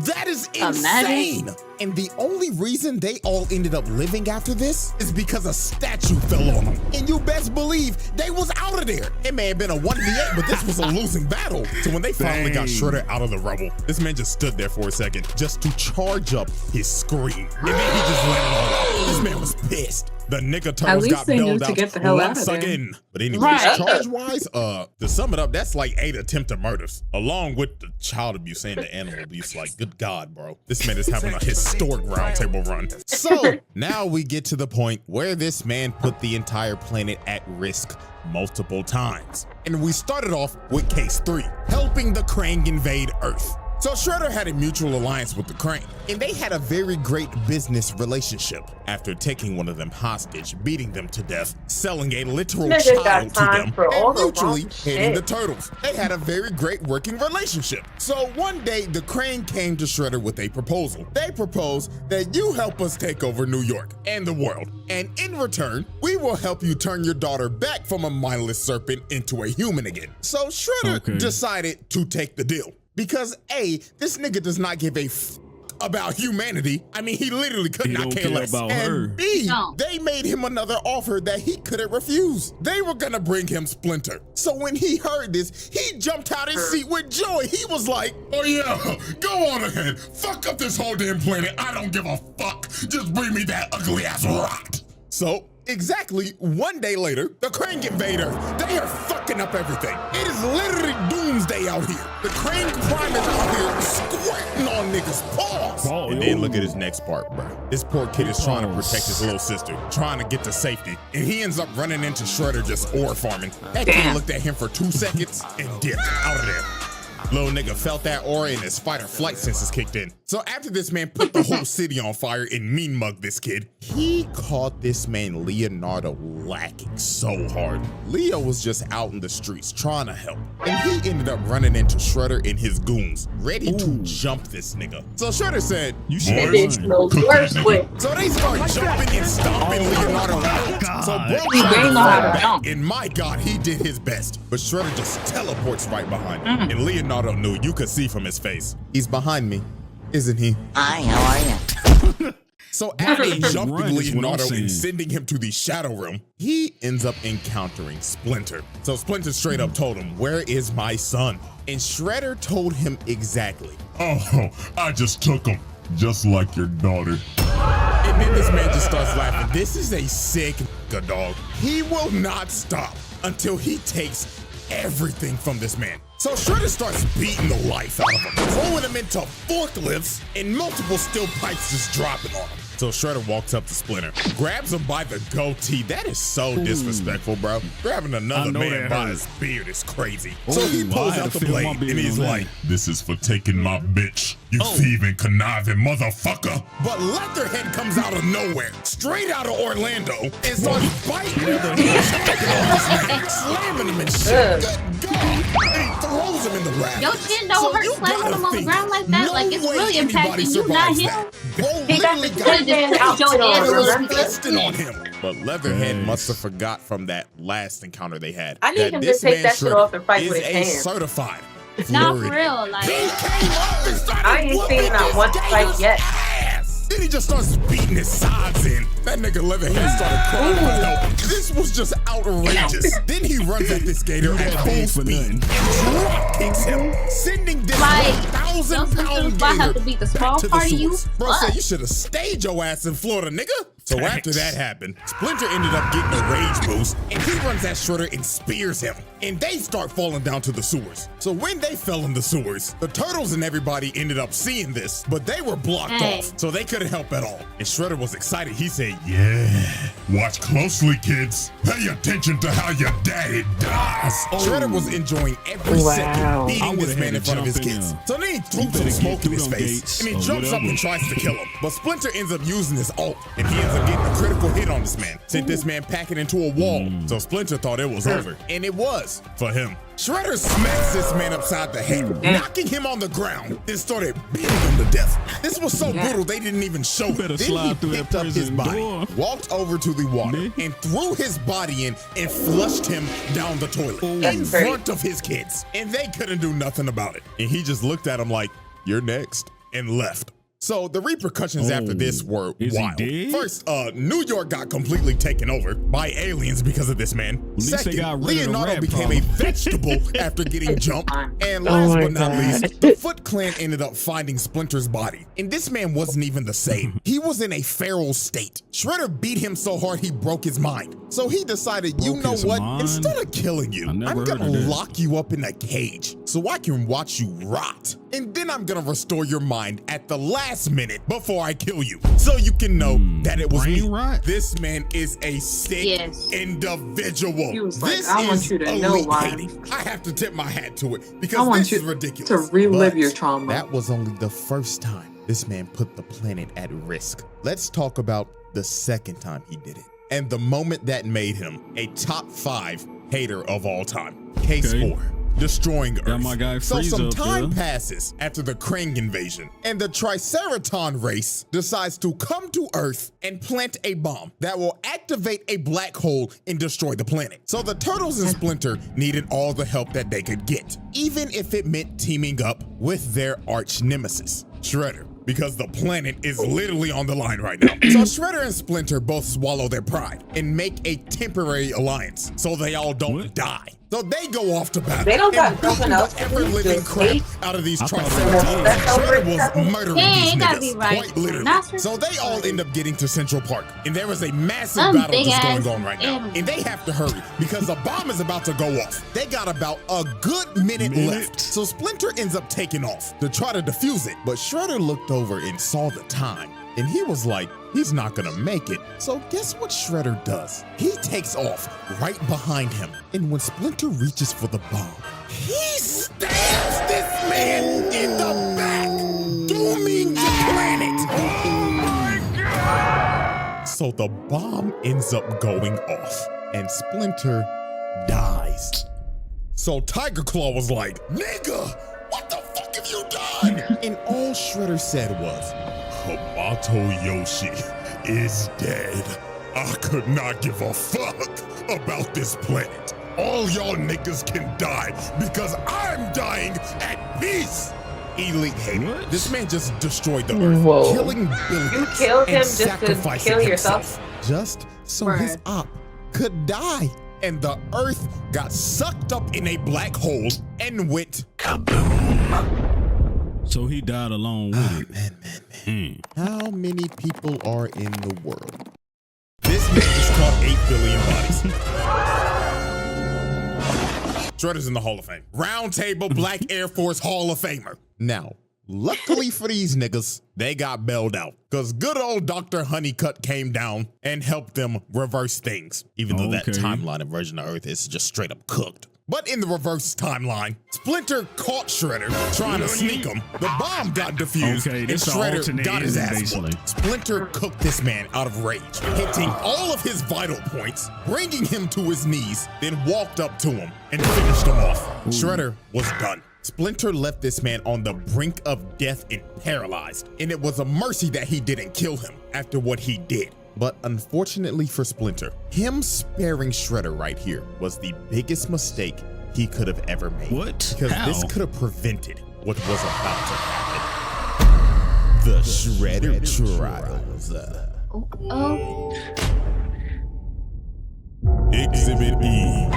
that is insane. And the only reason they all ended up living after this is because a statue fell on them. And you best believe they was out of there. It may have been a 1v8, but this was a losing battle. So when they finally got Shredder out of the rubble, this man just stood there for a second just to charge up his scream. And then he just let it all out. This man was pissed. The nigga turtles got bailed out get the hell out once of there. again. But anyways, charge-wise, to sum it up, that's like 8 attempted murders, along with the child abuse and the animal abuse. Like, good God, bro. This man is having a historic roundtable run. So now we get to the point where this man put the entire planet at risk multiple times. And we started off with case 3, helping the Krang invade Earth. So Shredder had a mutual alliance with the Krang, and they had a very great business relationship. After taking one of them hostage, beating them to death, selling a literal child to them, and mutually hating the Turtles. They had a very great working relationship. So one day, the Krang came to Shredder with a proposal. They proposed that you help us take over New York and the world, and in return, we will help you turn your daughter back from a mindless serpent into a human again. So Shredder decided to take the deal. Because A, this nigga does not give a about humanity. I mean, he literally could not care less. And B, they made him another offer that he couldn't refuse. They were gonna bring him Splinter. So when he heard this, he jumped out his seat with joy. He was like, oh yeah, go on ahead. Fuck up this whole damn planet. I don't give a fuck. Just bring me that ugly ass rot. So, exactly one day later, the Krang invade Earth. They are fucking up everything. It is literally doomsday out here. The Krang Prime is out here squirting on niggas' paws. And then look at his next part, bro. This poor kid is trying to protect his little sister, trying to get to safety, and he ends up running into Shredder just ore farming. That kid looked at him for 2 seconds and dipped out of there. Little nigga felt that aura and his fight or flight senses kicked in. So after this man put the whole city on fire and mean mugged this kid, he caught this man Leonardo lacking so hard. Leo was just out in the streets trying to help, and he ended up running into Shredder and his goons, ready to jump this nigga. So Shredder said, "You should run." So they start jumping and stomping Leonardo out. So bro tried to fight back, and my God, he did his best. But Shredder just teleports right behind him, and Leonardo knew, you could see from his face, he's behind me, isn't he? Hi, how are you? So after jumping Leonardo and sending him to the Shadow Realm, he ends up encountering Splinter. So Splinter straight up told him, "Where is my son?" And Shredder told him exactly. Oh, I just took him, just like your daughter. And then this man just starts laughing. This is a sick nigga, dog. He will not stop until he takes everything from this man. So Shredder starts beating the life out of him, throwing him into forklifts and multiple steel pipes just dropping on him. So Shredder walks up to Splinter, grabs him by the goatee. That is so disrespectful, bro. Grabbing another man by his beard is crazy. So he pulls out the blade and he's like, "This is for taking my bitch, you thieving, conniving motherfucker." But Leatherhead comes out of nowhere, straight out of Orlando, and starts biting him, slamming him and shit. Good God. And he throws him in the rafters. Your chin don't hurt slamming him on the ground like that. No Like, it's way really anybody impacting you, not survives him. that. Bro He got literally the got splinter out Joe on him. piston on him. But Leatherhead must have forgot from that last encounter they had. I need that him to this take man that shit Shredder off and fight is with his a hands. certified Not for Floridian. real. Like, He came up and started I ain't whooping seen not this one fight gator's yet. ass. Then he just starts beating his sides in. That nigga Leatherhead started crying for help. This was just outrageous. Then he runs at this gator at full speed and drop kicks him, sending this Like, 1,000-pound I have gator to beat the small back to part the of you. sewers. Bro said you should have stayed your ass in Florida, nigga. So after that happened, Splinter ended up getting a rage boost, and he runs at Shredder and spears him. And they start falling down to the sewers. So when they fell in the sewers, the Turtles and everybody ended up seeing this, but they were blocked off, so they couldn't help at all. And Shredder was excited. He said, "Yeah, watch closely, kids. Pay attention to how your daddy dies." Shredder was enjoying every second beating this man in front of his kids. So then he threw some smoke in his face, and he jumps up and tries to kill him. But Splinter ends up using his ult, and he ends up getting a critical hit on this man. Sent this man packing into a wall. So Splinter thought it was over, and it was for him. Shredder smacks this man upside the head, knocking him on the ground, then started beating him to death. This was so brutal they didn't even show it. Then he picked up his body, walked over to the water, and threw his body in and flushed him down the toilet in front of his kids. And they couldn't do nothing about it. And he just looked at him like, "You're next," and left. So the repercussions after this were wild. First, New York got completely taken over by aliens because of this man. Second, Leonardo became a vegetable after getting jumped. And last but not least, the Foot Clan ended up finding Splinter's body. And this man wasn't even the same. He was in a feral state. Shredder beat him so hard he broke his mind. So he decided, you know what? Instead of killing you, I'm gonna lock you up in a cage so I can watch you rot. And then I'm gonna restore your mind at the last minute before I kill you, so you can know that it was me. This man is a sick individual. He was like, This I want is you to know elite why. hating. I have to tip my hat to it I because want this you is ridiculous. to relive But your trauma. that was only the first time this man put the planet at risk. Let's talk about the second time he did it, and the moment that made him a top 5 hater of all time. Case 4. Destroying Earth. my guy So Frieza some up time there. passes after the Krang invasion, and the Triceraton race decides to come to Earth and plant a bomb that will activate a black hole and destroy the planet. So the Turtles and Splinter needed all the help that they could get, even if it meant teaming up with their arch nemesis, Shredder, because the planet is literally on the line right now. So Shredder and Splinter both swallow their pride and make a temporary alliance so they all don't die. So they go off to battle. They don't got and nothing beat else the to ever-living do. crap out of these I thought Triceratons. Shredder was murdering Yeah, these it gotta be niggas, right. quite literally. Not So they all end up getting to Central Park, and there is a massive Some battle big just ass going on right now. animal. And they have to hurry because the bomb is about to go off. They got about a good minute left. So Splinter ends up taking off to try to defuse it, but Shredder looked over and saw the time, and he was like, he's not gonna make it. So guess what Shredder does? He takes off right behind him, and when Splinter reaches for the bomb, he stabs this man in the back, dooming the planet. Oh my God! So the bomb ends up going off, and Splinter dies. So Tiger Claw was like, "Nigga, what the fuck have you done?" And all Shredder said was, "Hamato Yoshi is dead. I could not give a fuck about this planet. All y'all niggas can die because I'm dying at peace." Elite hater. This man just destroyed the earth, killing billions. You killed him and just to sacrificing kill himself, yourself? just so his op could die. And the earth got sucked up in a black hole and went kaboom. So he died alone with it. Man. How many people are in the world? This man just caught 8 billion bodies. Shredder's in the Hall of Fame. Round Table Black Air Force Hall of Famer. Now, luckily for these niggas, they got bailed out because good old Dr. Honeycutt came down and helped them reverse things, even though that timeline and version of Earth is just straight up cooked. But in the reverse timeline, Splinter caught Shredder trying to sneak him. The bomb got defused, Okay, and this is Shredder got his ass basically. whooped. Splinter cooked this man out of rage, hitting all of his vital points, bringing him to his knees, then walked up to him and finished him off. Shredder was done. Splinter left this man on the brink of death and paralyzed, and it was a mercy that he didn't kill him after what he did. But unfortunately for Splinter, him sparing Shredder right here was the biggest mistake he could have ever made. What? Because How? this could have prevented what was about to happen. The Shredder Trials. Exhibit E.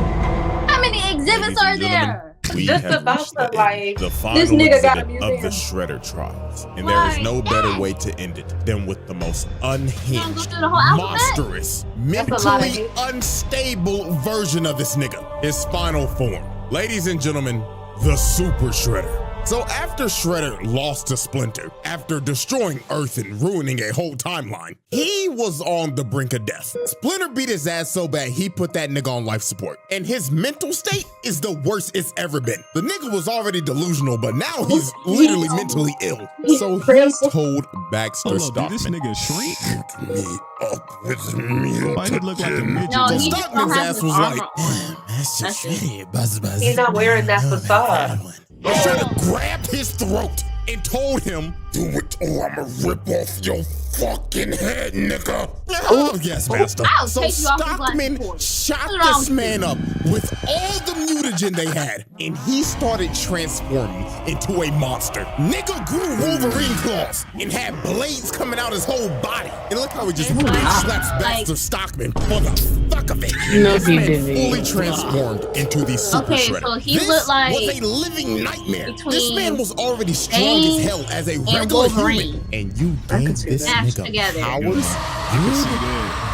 How many exhibits are there? We Just have about reached to, like, the this final nigga got a exhibit of the museum. Shredder Trials, and there is no better way to end it than with the most unhinged, through the whole alphabet? monstrous, That's a lot of mentally unstable version of this nigga. His final form. Ladies and gentlemen, the Super Shredder. So after Shredder lost to Splinter, after destroying Earth and ruining a whole timeline, he was on the brink of death. Splinter beat his ass so bad he put that nigga on life support. And his mental state is the worst it's ever been. The nigga was already delusional, but now he's literally mentally ill. So he told Baxter Hold up, Stockman. did this nigga shrink? Hook me up with mutagen. Why did it look like a midget? No, So he just don't Stockman's have ass his was armor like, on. Master That's Shredder, buzz, buzz. He's not wearing that facade. Shredder grabbed his throat and told him, do it or I'ma rip off your fucking head, nigga. Oh, yes, master. I'll So take you off the Stockman platform. shot What's wrong this with man up with all the mutagen they had, and he started transforming into a monster. Nigga grew Wolverine claws and had blades coming out his whole body. And look how he just slaps Baxter Stockman for the fuck of it. No, This he man didn't. fully transformed into the Super Okay, Shredder. so he This looked like was a living nightmare. This between man was already strong Bane as hell as a and regular Wolverine. human. And you gave this Mashed nigga together. powers?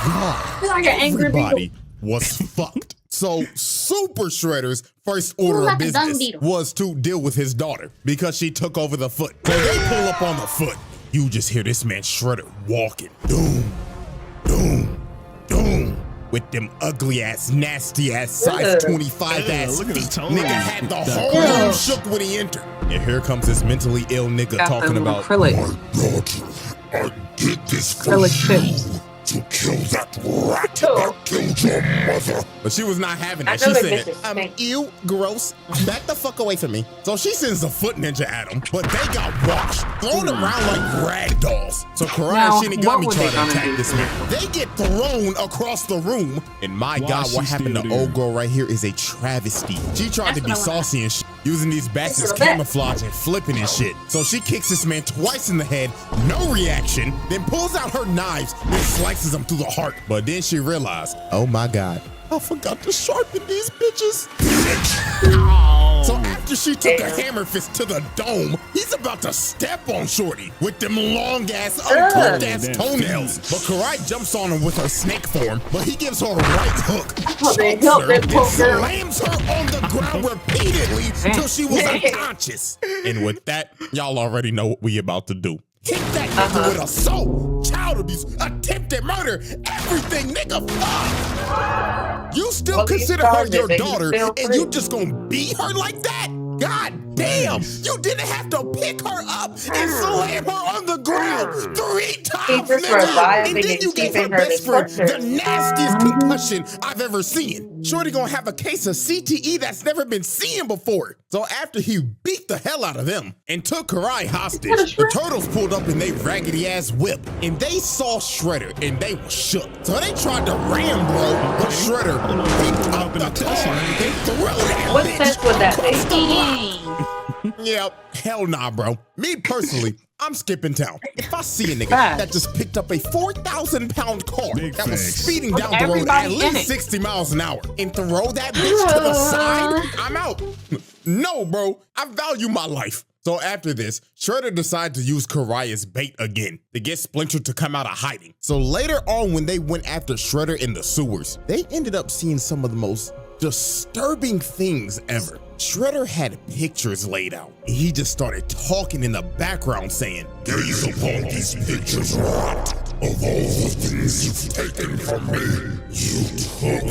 God. He's like an angry Everybody was fucked. So Super Shredder's first order like of a dung business beetle. was to deal with his daughter because she took over the foot. So they pull up on the foot. You just hear this man Shredder walking. Doom, doom, doom. With them ugly ass, nasty ass, size 25 ass look at his feet. toes. Nigga had the whole Yeah. room shook when he entered. And here comes this mentally ill nigga Got talking them about acrylic. I did this for Acrylic you chips. to kill that rat that killed your mother. But she was not having I that. know She that said, bitch is stink. ew, gross. Back the fuck away from me. So she sends the foot ninja at him, but they got washed, thrown around like rag dolls. So Karai Now, and what Shinigami were try they to gonna attack do? this man. They get thrown across the room. And my Why God, is what she happened to still there? old girl right here is a travesty. She tried to be That's what I saucy and shit, using these bats as It's a bat. camouflage and flipping and shit. So she kicks this man twice in the head, no reaction, then pulls out her knives and slices him through the heart. But then she realized, oh my God, I forgot to sharpen these bitches. So after she took a hammer fist to the dome, he's about to step on Shorty with them long ass, unclipped ass Damn. toenails. But Karai jumps on him with her snake form, but he gives her a right hook, they chokes help her, that and poor girl. slams her on the ground repeatedly till she was unconscious. And with that, y'all already know what we about to do. Hit that nigga with assault, child abuse, attempted murder, everything, nigga, fuck. You still Well, he's consider her charged, your but he's daughter, still and free. you just gonna beat her like that? God damn, you didn't have to pick her up and slam her on the ground 3 times, just nigga. reviving And then and you gave her keeping her best friend disordered. the nastiest concussion I've ever seen. Shorty gonna have a case of CTE that's never been seen before. So after he beat the hell out of them and took Karai hostage, the Turtles pulled up in they raggedy ass whip, and they saw Shredder and they were shook. So they tried to ram bro, but Shredder picked up the car and threw that What bitch sense would that across the make? lot. Yep, hell nah, bro. Me personally, I'm skipping town. If I see a nigga that just picked up a 4,000-pound car Big that was facts. speeding down the road at everybody in least it. 60 miles an hour and throw that bitch to the side, I'm out. No, bro, I value my life. So after this, Shredder decided to use Karai as bait again to get Splinter to come out of hiding. So later on, when they went after Shredder in the sewers, they ended up seeing some of the most disturbing things ever. Shredder had pictures laid out. He just started talking in the background saying, Gaze upon these pictures, rat. Of all the things you've taken from me, you took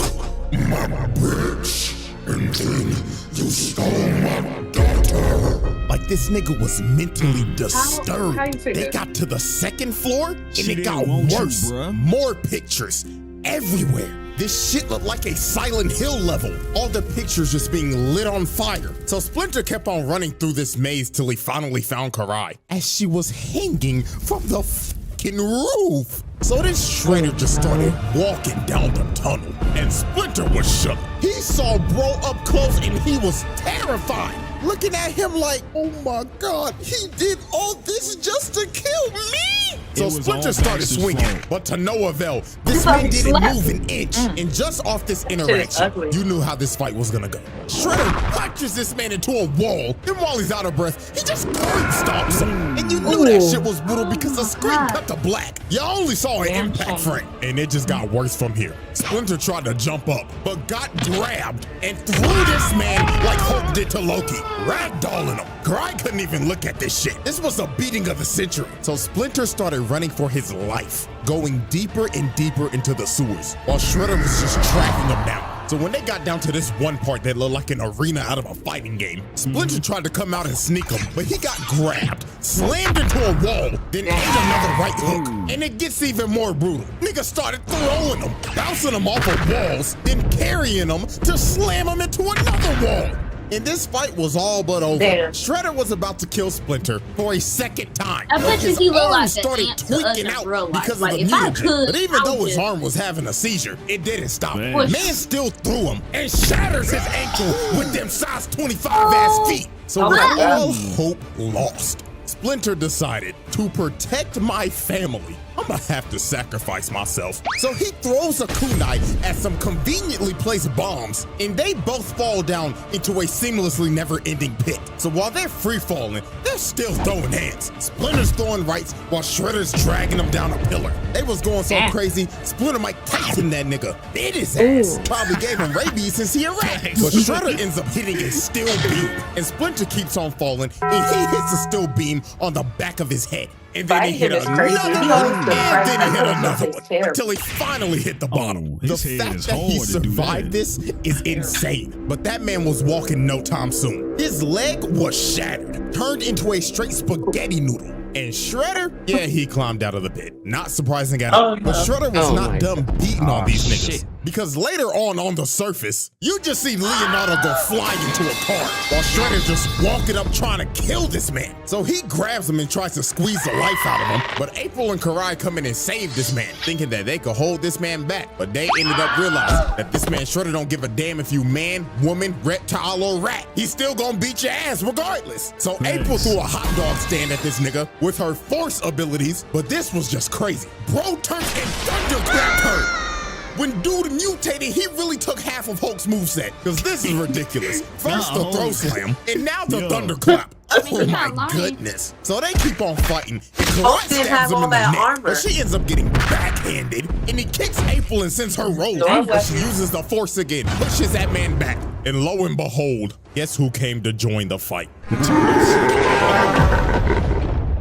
my bitch. And then you stole my daughter. Like this nigga was mentally How disturbed. you figure? They got to the second floor and She it got didn't want you, worse. bruh. More pictures everywhere. This shit looked like a Silent Hill level. All the pictures just being lit on fire. So Splinter kept on running through this maze till he finally found Karai as she was hanging from the fucking roof. So this Shredder just started walking down the tunnel and Splinter was shook. He saw bro up close and he was terrified. Looking at him like, oh my God, he did all this just to kill me? So Splinter started swinging, but to no avail. This man didn't move an inch. And just off this interaction, you knew how this fight was gonna go. Shredder punches this man into a wall. Then while he's out of breath, he just curb stomps him. And you knew that shit was brutal because the screen cut to black. Y'all only saw an impact frame. And it just got worse from here. Splinter tried to jump up, but got grabbed and threw this man like Hulk did to Loki. Ragdolling him. Karai couldn't even look at this shit. This was a beating of the century. So Splinter started running for his life, going deeper and deeper into the sewers, while Shredder was just tracking him down. So when they got down to this one part that looked like an arena out of a fighting game, Splinter tried to come out and sneak him, but he got grabbed, slammed into a wall, then ate another right hook. And it gets even more brutal. Nigga started throwing him, bouncing him off of walls, then carrying him to slam him into another wall. And this fight was all but over. Damn. Shredder was about to kill Splinter for a second time. I bet you His he looked arm like an started ant to us tweaking in out real life. because Like, of the if I mutagen. could, But even I though would his just- arm was having a seizure, it didn't stop. Man. Man still threw him and shatters his ankle with them size 25 ass feet. So with all hope lost, Splinter decided to protect my family. I'm gonna have to sacrifice myself. So he throws a kunai at some conveniently placed bombs, and they both fall down into a seamlessly never-ending pit. So while they're free-falling, they're still throwing hands. Splinter's throwing rights while Shredder's dragging them down a pillar. They was going so crazy, Splinter Mike Tyson that nigga bit his ass. Probably gave him rabies since he a rat. But Shredder ends up hitting a steel beam, and Splinter keeps on falling, and he hits a steel beam on the back of his head. And then he hit another one, and then he hit another one, until he finally hit the bottom. The fact that he survived this is insane. But that man was walking no time soon. His leg was shattered, turned into a straight spaghetti noodle. And Shredder, yeah, he climbed out of the pit. Not surprising at all. But Shredder was not done beating on these niggas. Because later on the surface, you just see Leonardo go flying into a car while Shredder just walking up trying to kill this man. So he grabs him and tries to squeeze the life out of him. But April and Karai come in and save this man, thinking that they could hold this man back. But they ended up realizing that this man Shredder don't give a damn if you man, woman, reptile, or rat. He's still gonna beat your ass regardless. So April threw a hot dog stand at this nigga with her force abilities, but this was just crazy. Bro turned and thunderclapped her. When dude mutated, he really took half of Hulk's moveset, because this is ridiculous. First the throw slam, and now the thunderclap. Oh my goodness. So they keep on fighting, and Karai stabs him in the neck, but she ends up getting backhanded, and he kicks April and sends her rolling. But she uses the force again, pushes that man back, and lo and behold, guess who came to join the fight?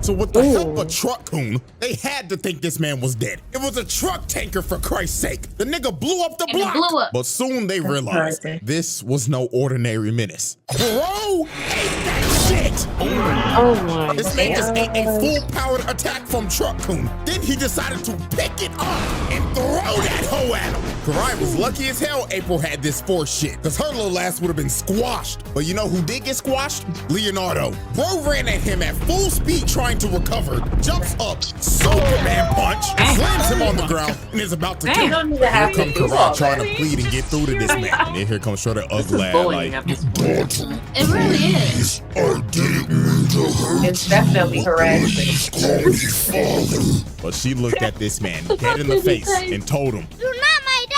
So with the help of Truck Coon, they had to think this man was dead. It was a truck tanker, for Christ's sake. The nigga blew up the block. But soon they realized this was no ordinary menace. Bro ate that shit. Oh my God. This man just ate a full-powered attack from Truck Coon. Then he decided to pick it up and throw that hoe at him. Karai was lucky as hell April had this force shit, because her little ass would have been squashed. But you know who did get squashed? Leonardo. Bro ran at him at full speed trying to recover, jumps up, Superman punch, slams him on the ground, and is about to kill him. Here comes Karai trying to plead and get through to this man. And then here comes Shredder ugly like, It really is. I didn't mean to hurt you. It's definitely harassment. Call me father. but she looked at this man dead in the face and told him, You're not my dad.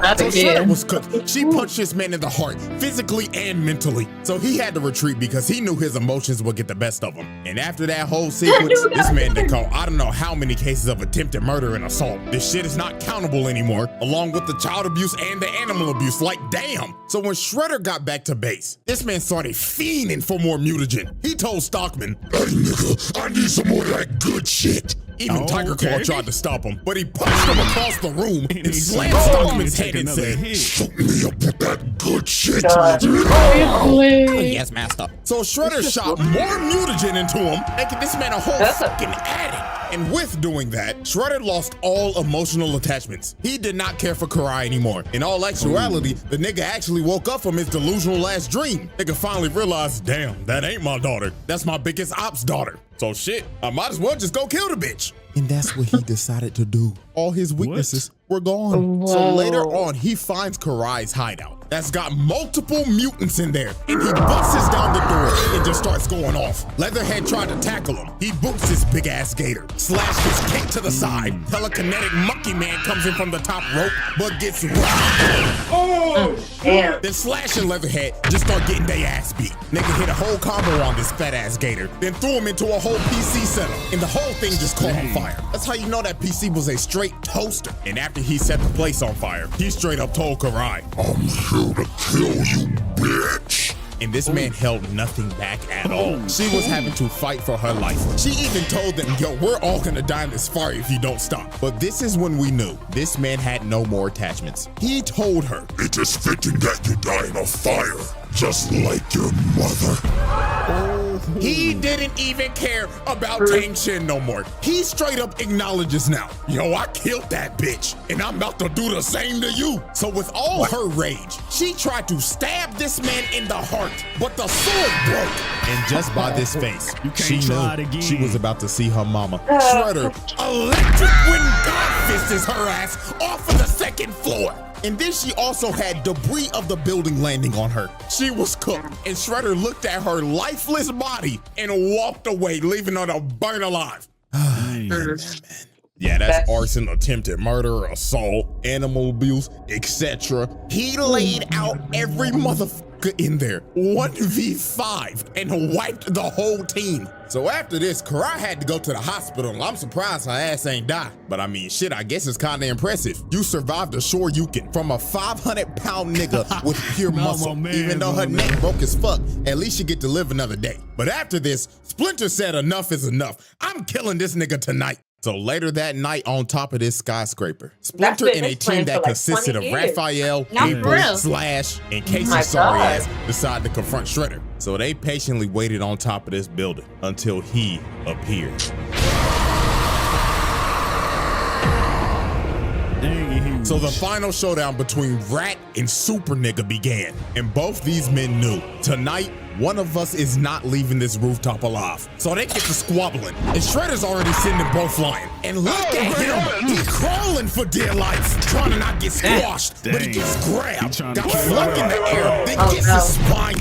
Not so again. Shredder was cooked. She punched this man in the heart, physically and mentally. So he had to retreat because he knew his emotions would get the best of him. And after that whole sequence, this man did call I don't know how many cases of attempted murder and assault. This shit is not countable anymore, along with the child abuse and the animal abuse. Like, damn. So when Shredder got back to base, this man started fiending for more mutagen. He told Stockman, Hey nigga, I need some more of that good shit. Even Tiger Claw tried to stop him, but he punched him across the room and slammed Stoneman's head and said, "Shoot me up with that good shit." Yes, master. So Shredder shot more mutagen into him, making this man a whole fucking addict. And with doing that, Shredder lost all emotional attachments. He did not care for Karai anymore. In all actuality, the nigga actually woke up from his delusional last dream. Nigga finally realized, damn, that ain't my daughter. That's my biggest ops daughter. So shit, I might as well just go kill the bitch. And that's what he decided to do. All his weaknesses were gone. Whoa. So later on, he finds Karai's hideout. That's got multiple mutants in there. And he busts down the door and just starts going off. Leatherhead tried to tackle him. He boots his big ass gator, slash his kick to the side. Telekinetic monkey man comes in from the top rope, but gets rocked. Oh, damn. Then Slash and Leatherhead just start getting their ass beat. Nigga hit a whole combo on this fat ass gator, then threw him into a whole PC setup, and the whole thing just caught on fire. That's how you know that PC was a straight toaster. And after he set the place on fire, he straight up told Karai, "I'm here to kill you, bitch." And this man held nothing back at all. She was having to fight for her life. She even told them, "Yo, we're all gonna die in this fire if you don't stop." But this is when we knew this man had no more attachments. He told her, "It is fitting that you die in a fire, just like your mother." He didn't even care about Tang Shin no more. He straight up acknowledges now, "Yo, I killed that bitch, and I'm about to do the same to you." So with all her rage, she tried to stab this man in the heart, but the sword broke. And just by this face, she knew she was about to see her mama. Shredder electric wind God fists her ass off of the second floor. And then she also had debris of the building landing on her. She was cooked, and Shredder looked at her lifeless body and walked away, leaving her to burn alive. Yeah, that's arson, attempted murder, assault, animal abuse, etc. He laid out every motherfucker in there, 1v5, and wiped the whole team. So after this, Karai had to go to the hospital, and I'm surprised her ass ain't died. But I mean, shit, I guess it's kinda impressive. You survived a Shoryuken from a 500-pound nigga with pure muscle. Even though her neck broke as fuck, at least you get to live another day. But after this, Splinter said enough is enough. I'm killing this nigga tonight. So later that night, on top of this skyscraper, Splinter and a team that consisted of Raphael, April, Slash, and Casey's sorry ass decided to confront Shredder. So they patiently waited on top of this building until he appeared. So the final showdown between Rat and Super Nigga began, and both these men knew tonight one of us is not leaving this rooftop alive. So they get to squabbling, and Shredder's already sending both flying. And look at him, he's crawling for dear life, trying to not get squashed, but he gets grabbed, got flung in the air, then gets his spine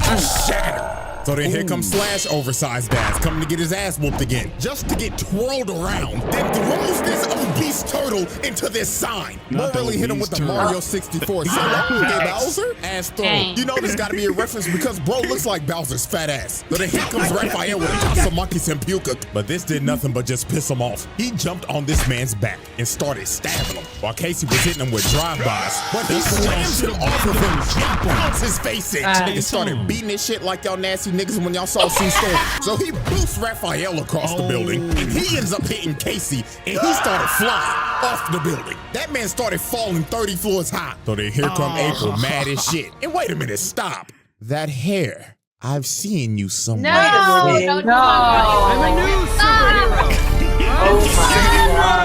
shattered. So then here comes Slash, oversized ass, coming to get his ass whooped again, just to get twirled around, then throws this obese turtle into this sign. Mo really hit him with the Mario 64 Bowser ass throw. You know this gotta be a reference because bro looks like Bowser's fat ass. So then here comes Raphael with a Tasamaki Senpuka, but this did nothing but just piss him off. He jumped on this man's back and started stabbing him, while Casey was hitting him with drive-bys, but he slams him off of him and bounces his face in, and started beating this shit like y'all nasty niggas when y'all saw C-Storm. So he boosts Raphael across the building, and he ends up hitting Casey, and he started flying off the building. That man started falling 30 floors high. So then here come April, mad as shit. And wait a minute, stop. That hair, I've seen you somewhere. No. I'm a new superhero. Oh my God.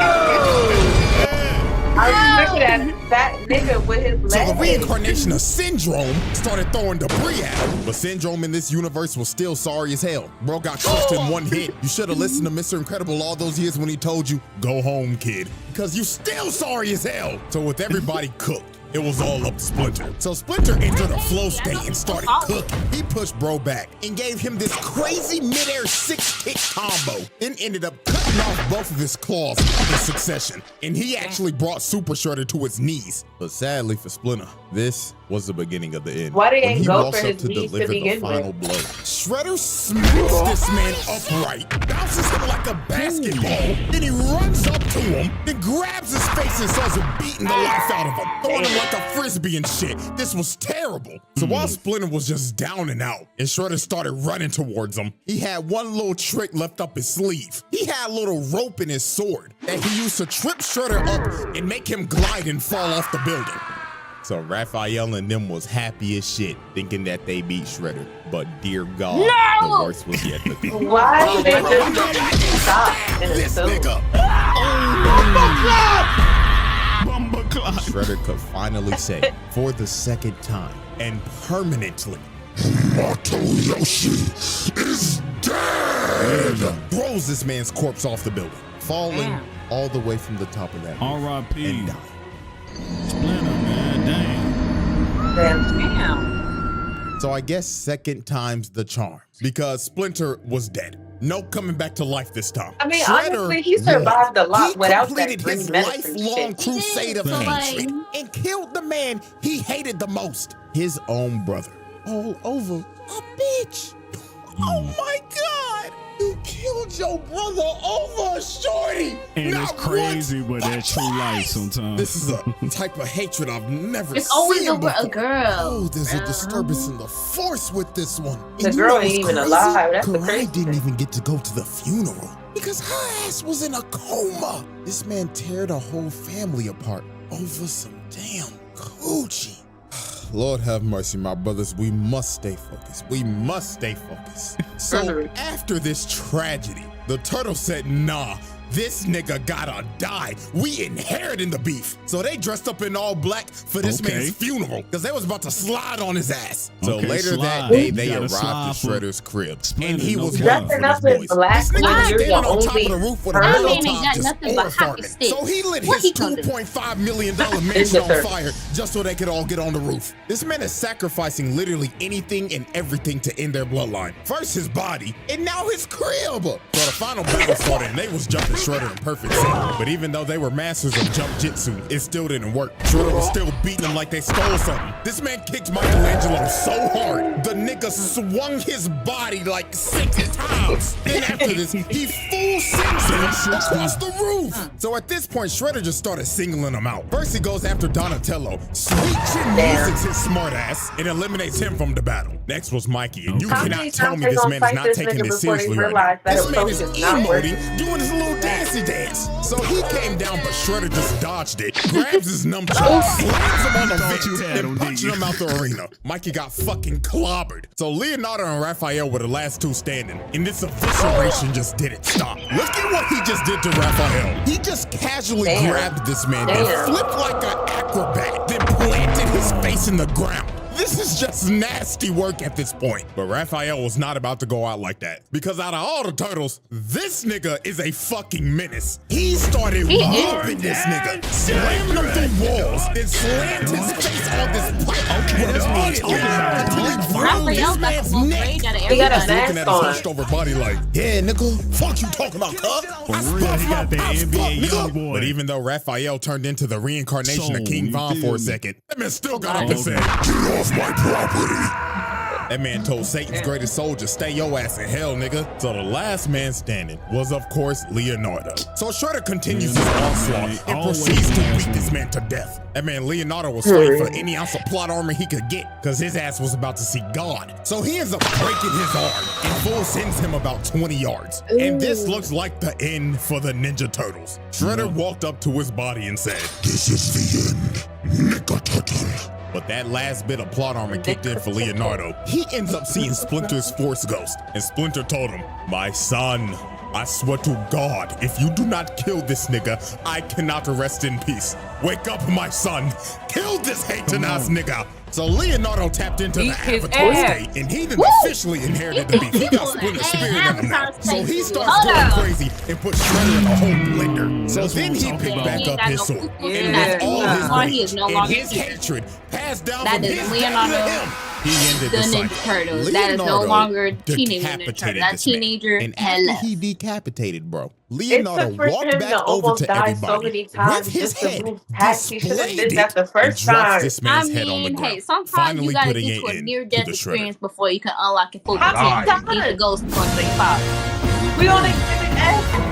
I was looking at that nigga with his legs. So the reincarnation of Syndrome started throwing debris at him. But Syndrome in this universe was still sorry as hell. Bro got crushed in one hit. You should have listened to Mr. Incredible all those years when he told you, "Go home, kid." Because you still sorry as hell. So with everybody cooked, it was all up to Splinter. So Splinter entered a flow state and started cooking. He pushed bro back and gave him this crazy midair 6-kick combo, then ended up cutting off both of his claws in succession. And he actually brought Super Shredder to his knees. But sadly for Splinter, this was the beginning of the end. Why they When ain't he go walks for up his to knees to deliver the begin final with? blow, Shredder smacks this man upright, bounces him like a basketball, then he runs up to him, then grabs his face and starts beating the life out of him, throwing him like a frisbee and shit. This was terrible. So while Splinter was just down and out, and Shredder started running towards him, he had one little trick left up his sleeve. He had a little rope in his sword that he used to trip Shredder up and make him glide and fall off the building. So Raphael and them was happy as shit, thinking that they beat Shredder. But dear God, the worst was yet to come. Why did they just stop in the nigga? Shredder could finally say, for the second time and permanently, Yoshi is dead! Throws this man's corpse off the building, falling all the way from the top of that roof R.I.P. and dying. Splinter, man, Damn. So I guess second time's the charm, because Splinter was dead. No coming back to life this time. I mean, Shredder honestly, he survived a lot without that completed green his medicine lifelong shit. crusade of hatred and killed the man he hated the most, his own brother. All over a bitch. Oh my God! You killed your brother over a shorty. And Not it's crazy, once, but that's true life sometimes. This is a type of hatred I've never It's seen always over before. a girl. Oh, there's a disturbance in the force with this one. The And you girl know ain't what's even crazy? alive. That's the Karai crazy didn't even get to go to the funeral because her ass was in a coma. This man teared a whole family apart over some damn coochie. Lord have mercy, my brothers. We must stay focused. We must stay focused. So after this tragedy, the turtle said, nah, this nigga gotta die. We inheriting the beef. So they dressed up in all black for this man's funeral because they was about to slide on his ass. So later that day, they arrived at Shredder's crib. And he was waiting for dressing his up in boys. black This nigga when was you're standing the on top only of the roof with a person. laptop ain't got just nothing but hockey farming. sticks. So he lit What his he gonna do? $2.5 million mansion on fire just so they could all get on the roof. This man is sacrificing literally anything and everything to end their bloodline. First his body, and now his crib. So the final battle started and they was jumping Shredder in perfect sync. But even though they were masters of jump jitsu, it still didn't work. Shredder was still beating them like they stole something. This man kicked Michelangelo so hard, the nigga swung his body like 6 times. Then after this, he full sends him across the roof. So at this point, Shredder just started singling him out. First he goes after Donatello, sweet chin music's his smart ass, and eliminates him from the battle. Next was Mikey, and you cannot tell me this man is not taking this seriously right now. This man is emoting, doing his little dancey dance. So he came down, but Shredder just dodged it, grabs his nunchuck, slams him on the vent, and punching him out the arena. Mikey got fucking clobbered. So Leonardo and Raphael were the last two standing, and this evisceration just didn't stop. Look at what he just did to Raphael. He just casually grabbed this man and flipped like an acrobat, then planted his face in the ground. This is just nasty work at this point. But Raphael was not about to go out like that. Because out of all the turtles, this nigga is a fucking menace. He started whooping this nigga, slamming him through walls, then slammed his face on this pipe. Okay, that's what I'm talking about. Raphael got the most grade out of He got a everybody. Looking at his hunched over body like, yeah, nigga, fuck you talking about, cuz. For real, he got that NBA young boy. But even though Raphael turned into the reincarnation of King Von for a second, that man still got up and said, get off my property. That man told Satan's greatest soldier, stay your ass in hell, nigga. So the last man standing was, of course, Leonardo. So Shredder continues his onslaught and proceeds to beat this man to death. That man Leonardo was fighting for any ounce of plot armor he could get because his ass was about to see God. So he ends up breaking his arm and full sends him about 20 yards. And this looks like the end for the Ninja Turtles. Shredder walked up to his body and said, This is the end, Nicka Turtle. But that last bit of plot armor kicked in for Leonardo. He ends up seeing Splinter's Force Ghost, and Splinter told him, my son, I swear to God, if you do not kill this nigga, I cannot rest in peace. Wake up, my son. Kill this hating ass nigga. So Leonardo tapped into the Avatar state, and he then officially inherited the beef. He got Splinter's spirit in him now. So he starts going crazy and puts Shredder in a whole blender. So then he picked back up his sword. And with all his rage and his hatred passed down from his dad to him, He ended the the Ninja cycle. Turtles. That is no Leonardo longer Teenage Ninja decapitated Turtles. That this man. teenager And had after left. he decapitated, bro, It Leonardo took for walked him back to over almost to die so everybody many with times his just to head, move past. He should have displayed did that it, the and first dropped time. this I man's head on the mean, ground. hey, sometimes Finally you gotta putting get it to a in near-death to the experience before you can unlock your full How potential. many Eat the times? ghost once they pop. We on Exhibit F.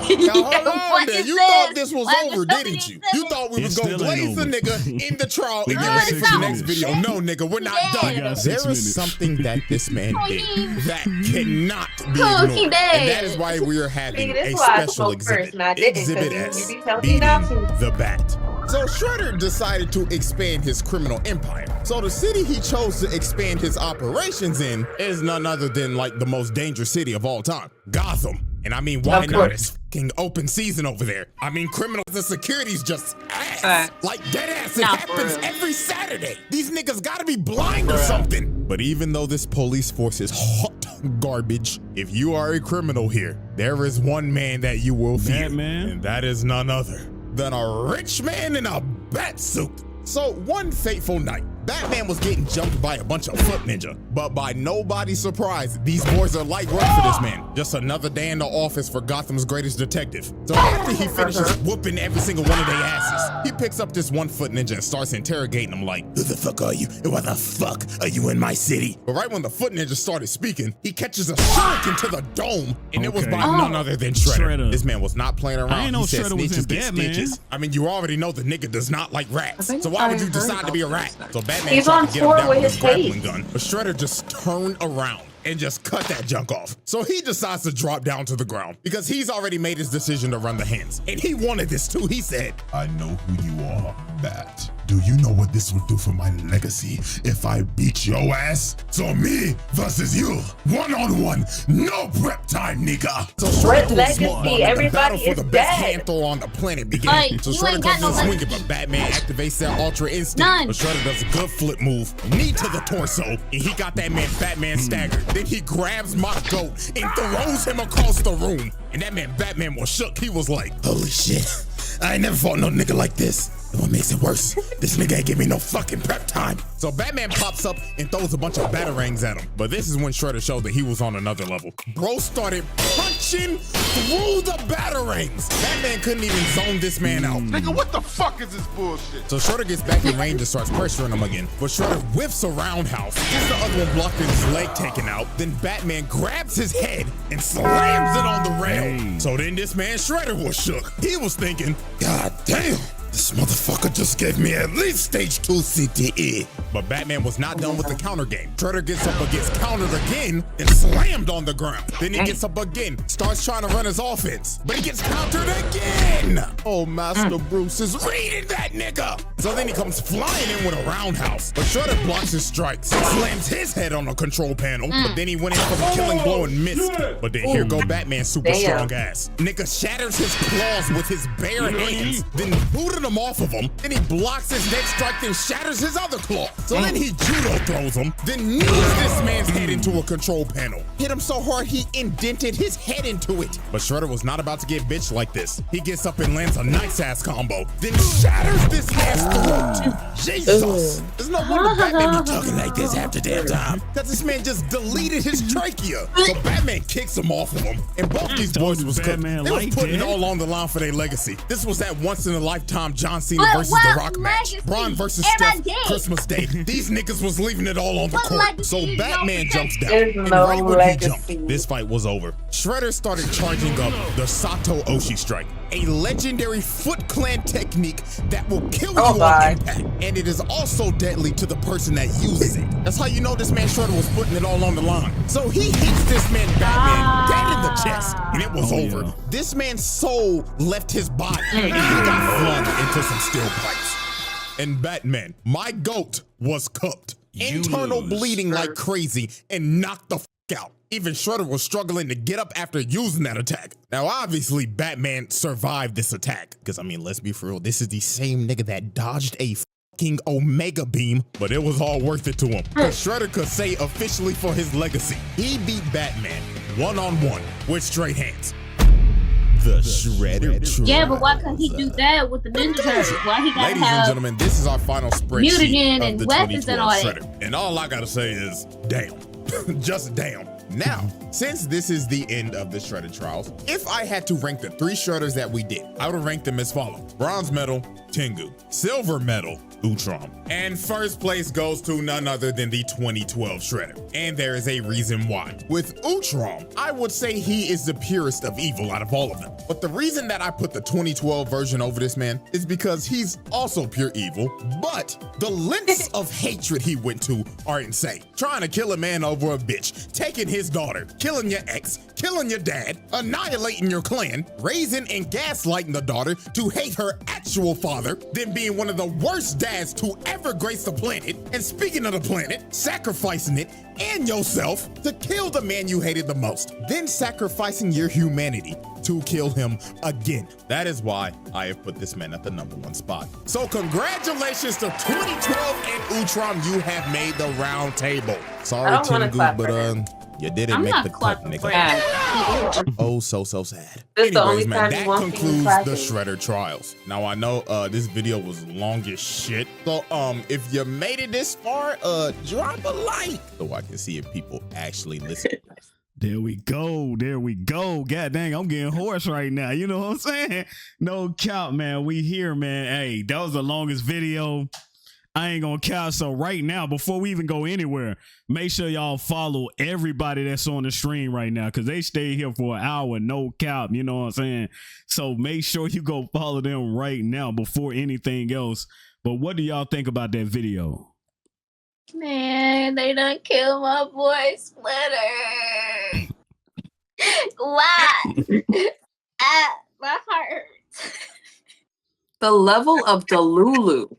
Now, hold on What there. is You this? thought this was Why over, there's so didn't many you? You thought we It was gonna still ain't glaze a over. nigga in the trial and No, get ready it's for the not. next video. No, nigga, we're not Yeah. done. We got 6 There is minutes. something that this man did that cannot be Cookie ignored. And that is why we are having Nigga, this a is why I special spoke exhibit. first, and I didn't, Exhibit 'cause S, you be telling me beating not to. the bat. So Shredder decided to expand his criminal empire. So the city he chose to expand his operations in is none other than like the most dangerous city of all time, Gotham. And I mean, why Of not? course. It's fucking open season over there. I mean, criminals and security's just ass. Like dead ass. It Nah, for happens real. every Saturday. These niggas gotta be blind or something. But even though this police force is hot garbage, if you are a criminal here, there is one man that you will fear. Batman? And that is none other than a rich man in a bat suit. So one fateful night, Batman was getting jumped by a bunch of foot ninja, but by nobody's surprise, these boys are light work for this man. Just another day in the office for Gotham's greatest detective. So after he finishes whooping every single one of their asses, he picks up this one foot ninja and starts interrogating him like, who the fuck are you? And why the fuck are you in my city? But right when the foot ninja started speaking, he catches a shuriken to the dome, and it was by none other than Shredder. This man was not playing around. I ain't know He said Shredder was snitches in get Batman. stitches. I mean, you already know the nigga does not like rats. I think So why would I you heard decide to be a about rat? this. So Batman He's tried on to get him tour down with with his his grappling hate. gun, but Shredder just turned around and just cut that junk off. So he decides to drop down to the ground because he's already made his decision to run the hands. And he wanted this too. He said, I know who you are, Bat. Do you know what this would do for my legacy if I beat your ass? So me versus you, one-on-one, no prep time, nigga. So What Shredder was legacy? smart, but the Everybody battle for is the best dead. hand throw on the planet began. Like, So you Shredder ain't got comes no in swinging, legacy. but Batman activates that Ultra Instinct. None. But Shredder does a good flip move, knee to the torso, and he got that man Batman staggered. Then he grabs my goat and throws him across the room. And that man Batman was shook. He was like, holy shit, I ain't never fought no nigga like this. And what makes it worse, this nigga ain't give me no fucking prep time. So Batman pops up and throws a bunch of batarangs at him. But this is when Shredder showed that he was on another level. Bro started punching through the batarangs. Batman couldn't even zone this man out. Nigga, what the fuck is this bullshit? So Shredder gets back in range and starts pressuring him again. But Shredder whiffs a roundhouse, gets the other one blocked and his leg taken out. Then Batman grabs his head and slams it on the rail. So then this man Shredder was shook. He was thinking, God damn. This motherfucker just gave me at least stage 2 CTE. But Batman was not done with the counter game. Shredder gets up and gets countered again and slammed on the ground. Then he gets up again, starts trying to run his offense, but he gets countered again. Oh, Master Bruce is reading that nigga. So then he comes flying in with a roundhouse, but Shredder blocks his strikes, slams his head on the control panel, but then he went in for the killing blow and missed. But then here go Batman's super strong ass. Nigga shatters his claws with his bare hands, then booted him off of him, then he blocks his next strike, then shatters his other claw. So then he judo throws him, then knees this man's head into a control panel. Hit him so hard he indented his head into it. But Shredder was not about to get bitched like this. He gets up and lands a nice ass combo, then shatters this man's throat. Jesus! There's no wonder Batman be talking like this half the damn time. Cause this man just deleted his trachea. So Batman kicks him off of him. And both these boys was cooked. They was putting it all on the line for their legacy. This was that once in a lifetime John Cena versus The Rock match. Braun versus Steph, Christmas Day. These niggas was leaving it all on the court. So Batman jumps down. And right when he jumped, this fight was over. Shredder started charging up the Sato Oshi strike, a legendary Foot Clan technique that will kill you on impact. And it is also deadly to the person that uses it. That's how you know this man Shredder was putting it all on the line. So he hits this man Batman dead in the chest, and it was over. Yeah. This man's soul left his body, and he got flung into some steel pipes. And Batman, my goat, was cooked. Internal bleeding like crazy and knocked the f out. Even Shredder was struggling to get up after using that attack. Now, obviously, Batman survived this attack. Because, I mean, let's be for real, this is the same nigga that dodged a fucking Omega Beam, but it was all worth it to him. Because Shredder could say officially for his legacy, he beat Batman one-on-one with straight hands. The Shredder Trials. Yeah, but why can't he do that with the Ninja Turtles? Why he gotta Ladies have and gentlemen, this is our final spreadsheet mutagen of and the weapons 2012 and all that? Shredder. And all I gotta say is, damn. Just damn. Now, since this is the end of the Shredder Trials, if I had to rank the 3 Shredders that we did, I would rank them as follows. Bronze medal, Tengu. Silver medal, Utrom. And first place goes to none other than the 2012 Shredder. And there is a reason why. With Utrom, I would say he is the purest of evil out of all of them. But the reason that I put the 2012 version over this man is because he's also pure evil, but the lengths of hatred he went to are insane. Trying to kill a man over a bitch, taking his daughter, killing your ex, killing your dad, annihilating your clan, raising and gaslighting the daughter to hate her actual father, then being one of the worst dads to ever grace the planet, and speaking of the planet, sacrificing it and yourself to kill the man you hated the most, then sacrificing your humanity to kill him again. That is why I have put this man at the #1 spot. So congratulations to 2012 and Utrom, you have made the round table. Sorry, Tengu, but you didn't make the cut, nigga. Oh, so sad. Anyways, man, that concludes the Shredder Trials. Now, I know this video was long as shit. So, if you made it this far, drop a like so I can see if people actually listen. There we go. There we go. God dang, I'm getting hoarse right now. You know what I'm saying? No count, man. We here, man. Hey, that was the longest video. I ain't gonna count. So right now, before we even go anywhere, make sure y'all follow everybody that's on the stream right now, because they stay here for an hour, no cap. You know what I'm saying? So make sure you go follow them right now before anything else. But what do y'all think about that video? Man, they done kill my boy Splitter. Why? My heart hurts. The level of Delulu.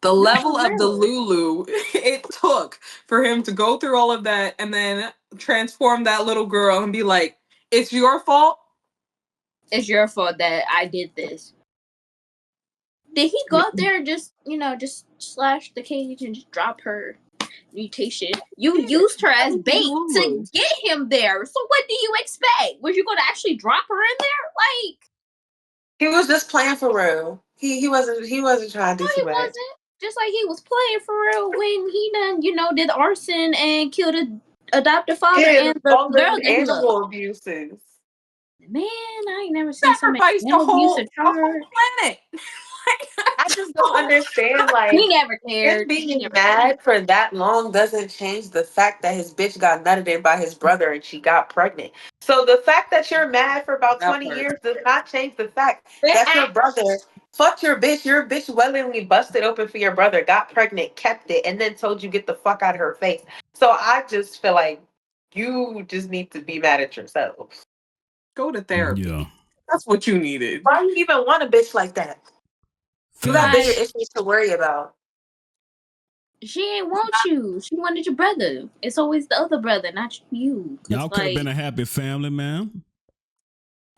The level of Delulu it took for him to go through all of that and then transform that little girl and be like, it's your fault? It's your fault that I did this. Did he go out there and just, just slash the cage and just drop her mutation? You used her as bait to get him there. So what do you expect? Was you going to actually drop her in there? Like, he was just playing for real. He wasn't trying to do too much. Just like he was playing for real when he done, did arson and killed a adopted father and the girl that he animal loved. abuses. Man, I ain't never seen so many the whole planet. I just don't understand. Like, he never cared. Just being mad for that long doesn't change the fact that his bitch got nutted in by his brother and she got pregnant. So the fact that you're mad for about 20 years does not change the fact that your brother fucked your bitch. Your bitch willingly busted open for your brother, got pregnant, kept it, and then told you get the fuck out of her face. So I just feel like you just need to be mad at yourself. Go to therapy. Yeah. That's what you needed. Why do you even want a bitch like that? You got bigger issues to worry about. She ain't want you. She wanted your brother. It's always the other brother, not you. Y'all could have been a happy family, man.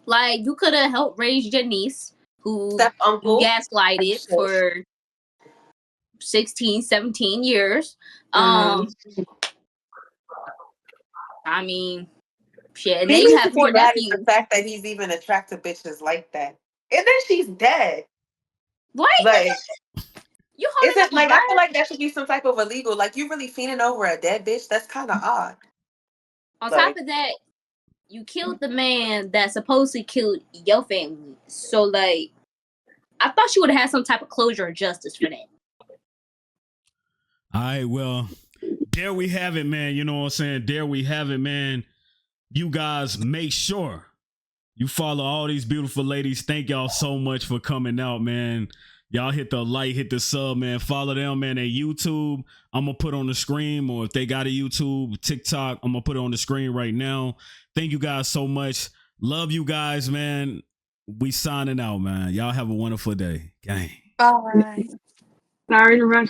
Like, you could have helped raise your niece, who gaslighted for 16, 17 years. I mean, shit. And then you have 4 nephews. The fact that he's even attracted bitches like that. And then she's dead. What? Like, you isn't like I feel like that should be some type of illegal. Like, you really fiending over a dead bitch? That's kind of odd. On top of that, you killed the man that supposedly killed your family. So, like, I thought you would have had some type of closure or justice for that. All right, well, there we have it, man. You know what I'm saying? There we have it, man. You guys make sure you follow all these beautiful ladies. Thank y'all so much for coming out, man. Y'all hit the like, hit the sub, man. Follow them, man, at YouTube. I'm going to put on the screen, or if they got a YouTube, TikTok, I'm going to put it on the screen right now. Thank you guys so much. Love you guys, man. We signing out, man. Y'all have a wonderful day. Gang. Bye. Sorry to rush.